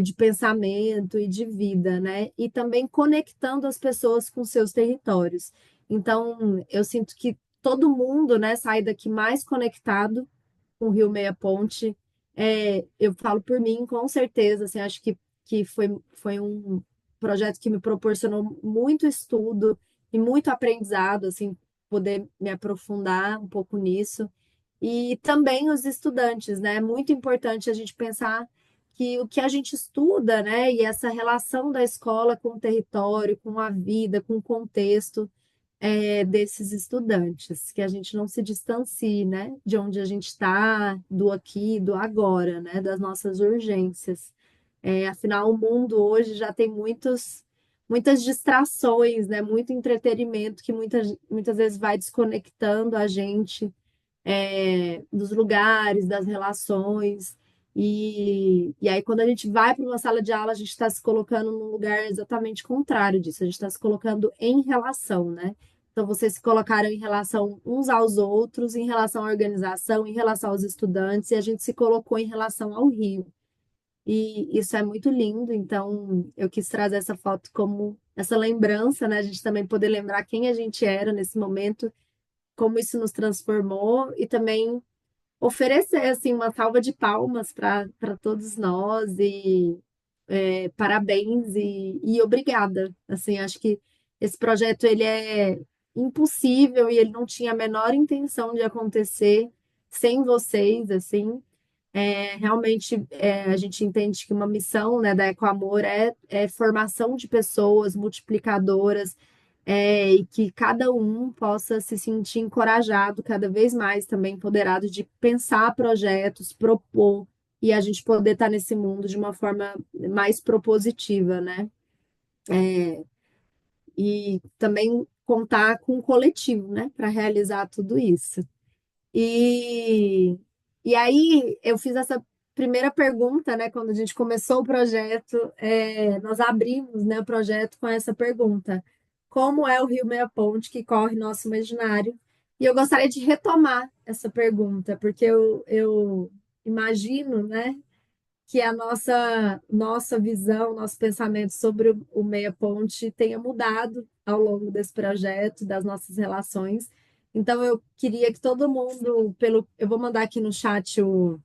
de pensamento e de vida, né, e também conectando as pessoas com seus territórios. Então, eu sinto que todo mundo, né, sai daqui mais conectado com o Rio Meia Ponte. Eu falo por mim, com certeza, assim, acho que foi um projeto que me proporcionou muito estudo e muito aprendizado, assim, poder me aprofundar um pouco nisso. E também os estudantes, né? É muito importante a gente pensar que o que a gente estuda, né, e essa relação da escola com o território, com a vida, com o contexto, desses estudantes, que a gente não se distancie, né, de onde a gente está, do aqui, do agora, né, das nossas urgências. Afinal, o mundo hoje já tem muitas distrações, né, muito entretenimento que muitas vezes vai desconectando a gente dos lugares, das relações. E aí, quando a gente vai para uma sala de aula, a gente está se colocando num lugar exatamente contrário disso, a gente está se colocando em relação, né? Então, vocês se colocaram em relação uns aos outros, em relação à organização, em relação aos estudantes, e a gente se colocou em relação ao Rio. E isso é muito lindo, então eu quis trazer essa foto como essa lembrança, né? A gente também poder lembrar quem a gente era nesse momento, como isso nos transformou e também oferecer assim uma salva de palmas para todos nós e parabéns e obrigada. Assim, acho que esse projeto ele é impossível e ele não tinha a menor intenção de acontecer sem vocês, assim. Realmente a gente entende que uma missão, né, da Ecoamor é formação de pessoas multiplicadoras e que cada um possa se sentir encorajado cada vez mais, também empoderado de pensar projetos, propor, e a gente poder estar nesse mundo de uma forma mais propositiva, né? E também contar com o coletivo, né, para realizar tudo isso. E, e aí eu fiz essa primeira pergunta, né, quando a gente começou o projeto, nós abrimos, né, o projeto com essa pergunta: como é o Rio Meia Ponte que corre nosso imaginário? E eu gostaria de retomar essa pergunta, porque eu imagino, né, que a nossa visão, nosso pensamento sobre o Meia Ponte tenha mudado ao longo desse projeto, das nossas relações. Então, eu queria que todo mundo, eu vou mandar aqui no chat o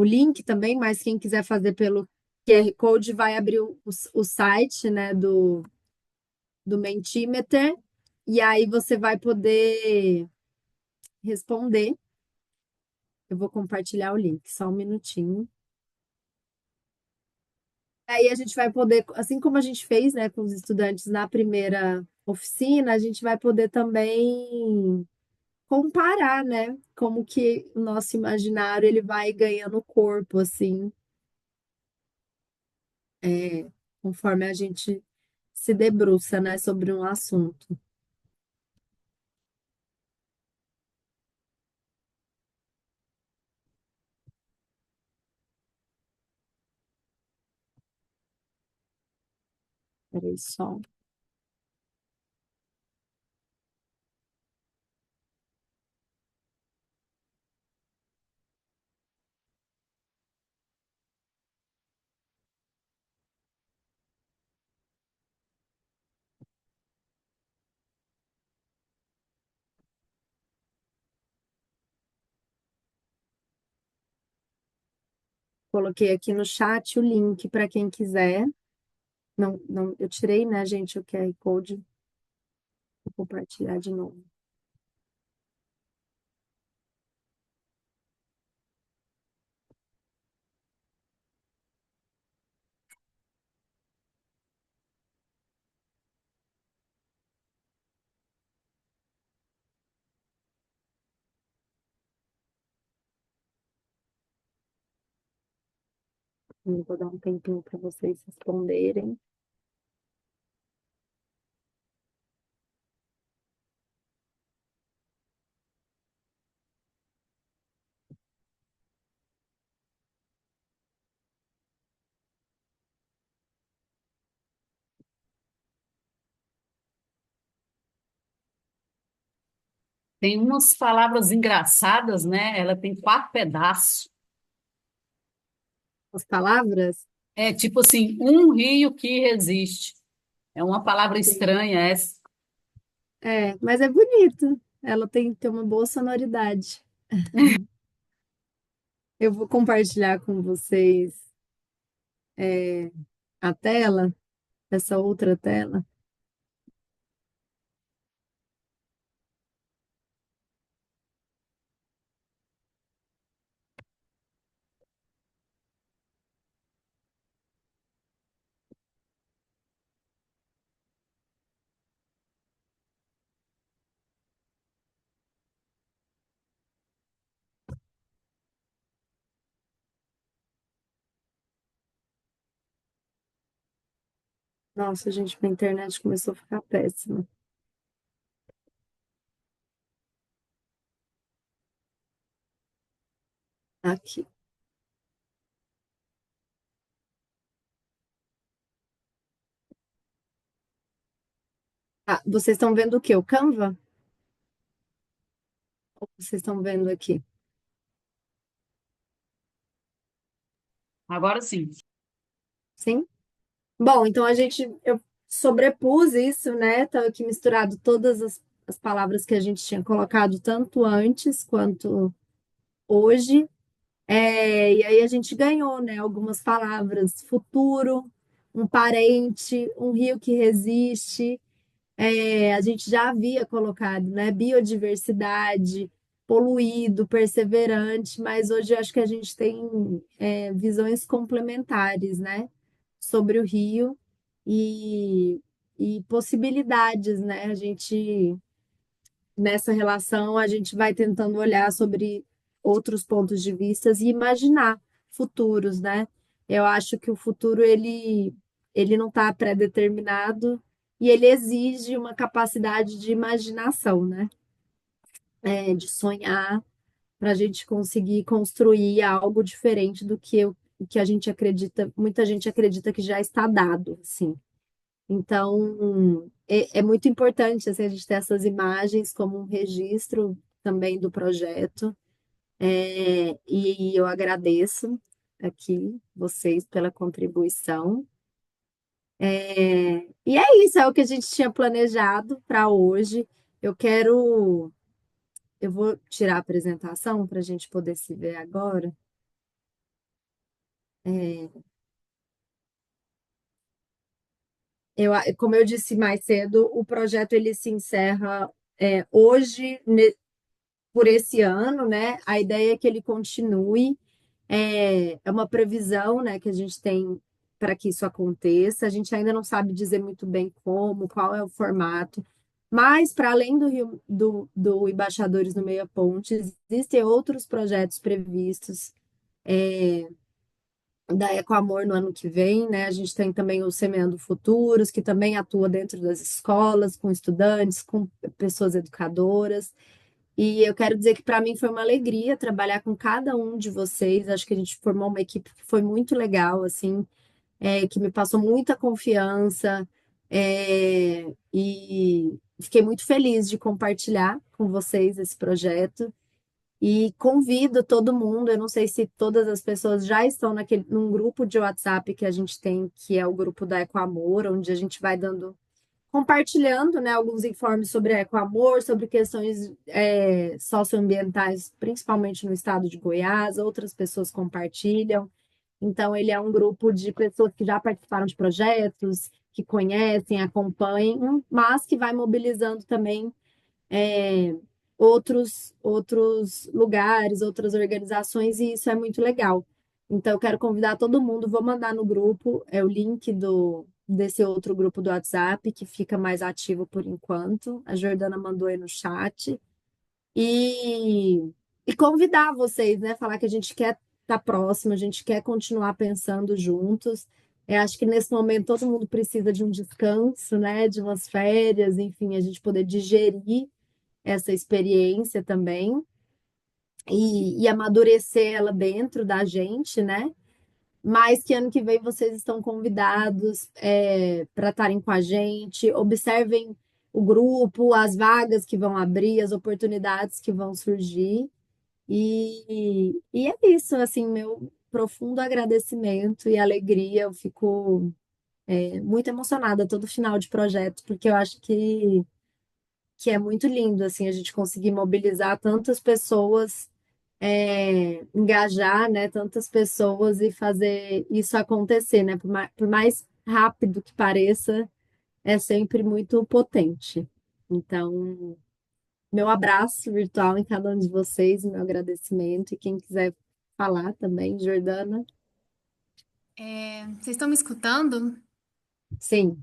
link também, mas quem quiser fazer pelo QR Code vai abrir o site, né, do Mentimeter, e aí você vai poder responder. Eu vou compartilhar o link, só um minutinho. Aí a gente vai poder, assim como a gente fez, né, com os estudantes na primeira oficina, a gente vai poder também comparar, né, como que o nosso imaginário ele vai ganhando corpo, assim, conforme a gente se debruça, né, sobre um assunto. Peraí só. Coloquei aqui no chat o link para quem quiser. Não, não, eu tirei, né, gente, o QR Code. Vou compartilhar de novo. Eu vou dar um tempinho para vocês responderem. Tem umas palavras engraçadas, né? Ela tem 4 pedaços. As palavras? É tipo assim, um rio que resiste. É uma palavra estranha essa. Mas é bonito. Ela tem uma boa sonoridade. Eu vou compartilhar com vocês a tela, essa outra tela. Nossa, gente, minha internet começou a ficar péssima. Aqui. Ah, vocês estão vendo o quê? O Canva? Ou vocês estão vendo aqui? Agora sim. Sim? Bom, então eu sobrepus isso, né? Tá aqui misturado todas as palavras que a gente tinha colocado tanto antes quanto hoje. E aí a gente ganhou, né? Algumas palavras: futuro, um parente, um rio que resiste. A gente já havia colocado, né? Biodiversidade, poluído, perseverante, mas hoje eu acho que a gente tem visões complementares, né? Sobre o rio. E e possibilidades, né? Nessa relação, a gente vai tentando olhar sobre outros pontos de vista e imaginar futuros, né? Eu acho que o futuro, ele não está pré-determinado e ele exige uma capacidade de imaginação, né? De sonhar para a gente conseguir construir algo diferente do que o que a gente acredita, muita gente acredita que já está dado, assim. Então, é muito importante assim, a gente ter essas imagens como um registro também do projeto. E eu agradeço aqui vocês pela contribuição. E é isso, é o que a gente tinha planejado para hoje. Eu quero, eu vou tirar a apresentação para a gente poder se ver agora. Como eu disse mais cedo, o projeto ele se encerra hoje, por esse ano, né? A ideia é que ele continue. É uma previsão, né, que a gente tem para que isso aconteça. A gente ainda não sabe dizer muito bem como, qual é o formato. Mas, para além do Embaixadores no Meia Ponte, existem outros projetos previstos da Ecoamor no ano que vem, né? A gente tem também o Semeando Futuros, que também atua dentro das escolas, com estudantes, com pessoas educadoras. E eu quero dizer que para mim foi uma alegria trabalhar com cada um de vocês. Acho que a gente formou uma equipe que foi muito legal, assim, que me passou muita confiança, e fiquei muito feliz de compartilhar com vocês esse projeto. E convido todo mundo, eu não sei se todas as pessoas já estão num grupo de WhatsApp que a gente tem, que é o grupo da Ecoamor, onde a gente vai compartilhando, né, alguns informes sobre a Ecoamor, sobre questões socioambientais, principalmente no estado de Goiás, outras pessoas compartilham. Então, ele é um grupo de pessoas que já participaram de projetos, que conhecem, acompanham, mas que vai mobilizando também outros lugares, outras organizações, e isso é muito legal. Então, eu quero convidar todo mundo, vou mandar no grupo o link desse outro grupo do WhatsApp, que fica mais ativo por enquanto. A Jordana mandou aí no chat. E, e convidar vocês, né? Falar que a gente quer estar próximo, a gente quer continuar pensando juntos. Eu acho que nesse momento todo mundo precisa de um descanso, né? De umas férias, enfim, a gente poder digerir essa experiência também e amadurecer ela dentro da gente, né? Mas que ano que vem vocês estão convidados para estarem com a gente. Observem o grupo, as vagas que vão abrir, as oportunidades que vão surgir. E é isso, assim, meu profundo agradecimento e alegria. Eu fico muito emocionada todo final de projeto, porque eu acho que é muito lindo, assim, a gente conseguir mobilizar tantas pessoas, engajar, né, tantas pessoas e fazer isso acontecer, né? Por mais rápido que pareça, é sempre muito potente. Então, meu abraço virtual em cada um de vocês, meu agradecimento, e quem quiser falar também, Jordana. Vocês estão me escutando? Sim,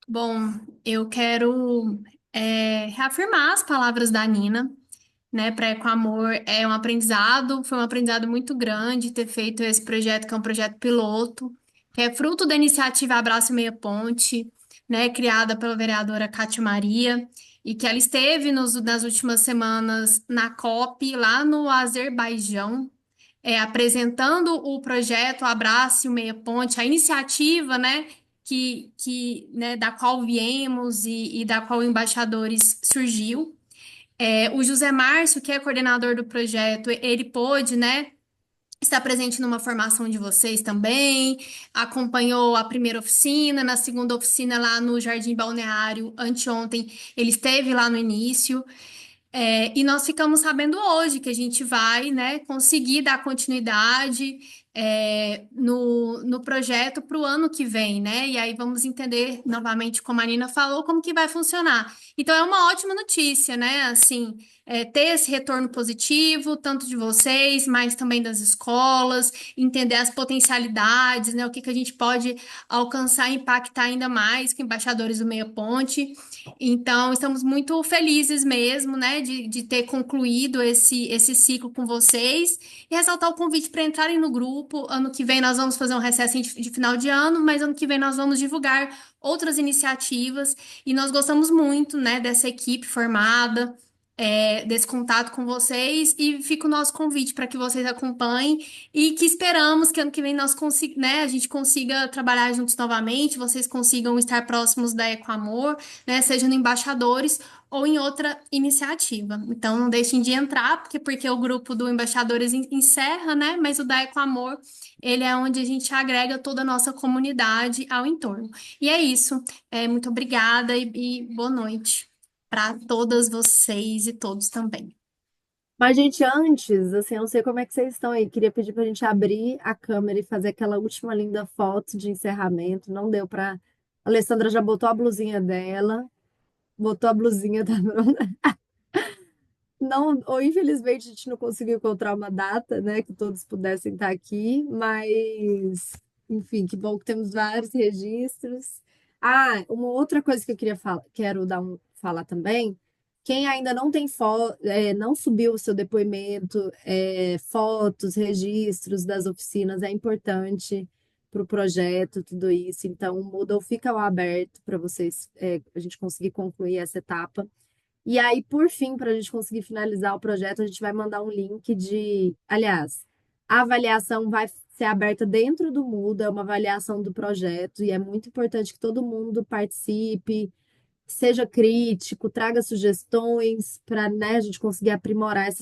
Bom, eu quero reafirmar as palavras da Nina, né? Para Ecoamor é um aprendizado, foi um aprendizado muito grande ter feito esse projeto, que é um projeto piloto, que é fruto da iniciativa Abraço Meia Ponte, né? Criada pela vereadora Cátia Maria, e que ela esteve nas últimas semanas na COP, lá no Azerbaijão, apresentando o projeto Abraço Meia Ponte, a iniciativa, né? Né, da qual viemos e da qual Embaixadores surgiu. O José Márcio, que é coordenador do projeto, ele pôde, né, estar presente numa formação de vocês também, acompanhou a primeira oficina, na segunda oficina lá no Jardim Balneário, anteontem, ele esteve lá no início. E nós ficamos sabendo hoje que a gente vai, né, conseguir dar continuidade, no projeto para o ano que vem, né? E aí vamos entender novamente, como a Nina falou, como que vai funcionar. Então é uma ótima notícia, né? Assim, ter esse retorno positivo, tanto de vocês, mas também das escolas, entender as potencialidades, né? O que que a gente pode alcançar e impactar ainda mais com embaixadores do Meia Ponte. Então, estamos muito felizes mesmo, né, de ter concluído esse ciclo com vocês e ressaltar o convite para entrarem no grupo. Ano que vem nós vamos fazer um recesso de final de ano, mas ano que vem nós vamos divulgar outras iniciativas e nós gostamos muito, né, dessa equipe formada, desse contato com vocês e fica o nosso convite para que vocês acompanhem e que esperamos que ano que vem né, a gente consiga trabalhar juntos novamente, vocês consigam estar próximos da Ecoamor, né, seja no Embaixadores ou em outra iniciativa. Então, não deixem de entrar, porque o grupo do Embaixadores encerra, né? Mas o da Ecoamor, ele é onde a gente agrega toda a nossa comunidade ao entorno. E é isso. Muito obrigada e boa noite para todas vocês e todos também. Mas, gente, antes, assim, eu não sei como é que vocês estão aí. Queria pedir para a gente abrir a câmera e fazer aquela última linda foto de encerramento. Não deu para. A Alessandra já botou a blusinha dela, botou a blusinha da Bruna. Não, ou infelizmente a gente não conseguiu encontrar uma data, né, que todos pudessem estar aqui, mas enfim, que bom que temos vários registros. Ah, uma outra coisa que eu quero falar também, quem ainda não tem não subiu o seu depoimento, fotos, registros das oficinas, é importante para o projeto, tudo isso. Então, o Moodle fica lá aberto para vocês, a gente conseguir concluir essa etapa. E aí, por fim, para a gente conseguir finalizar o projeto, a gente vai mandar um link de. Aliás, a avaliação vai ser aberta dentro do Moodle, é uma avaliação do projeto, e é muito importante que todo mundo participe, seja crítico, traga sugestões para, né, a gente conseguir aprimorar essa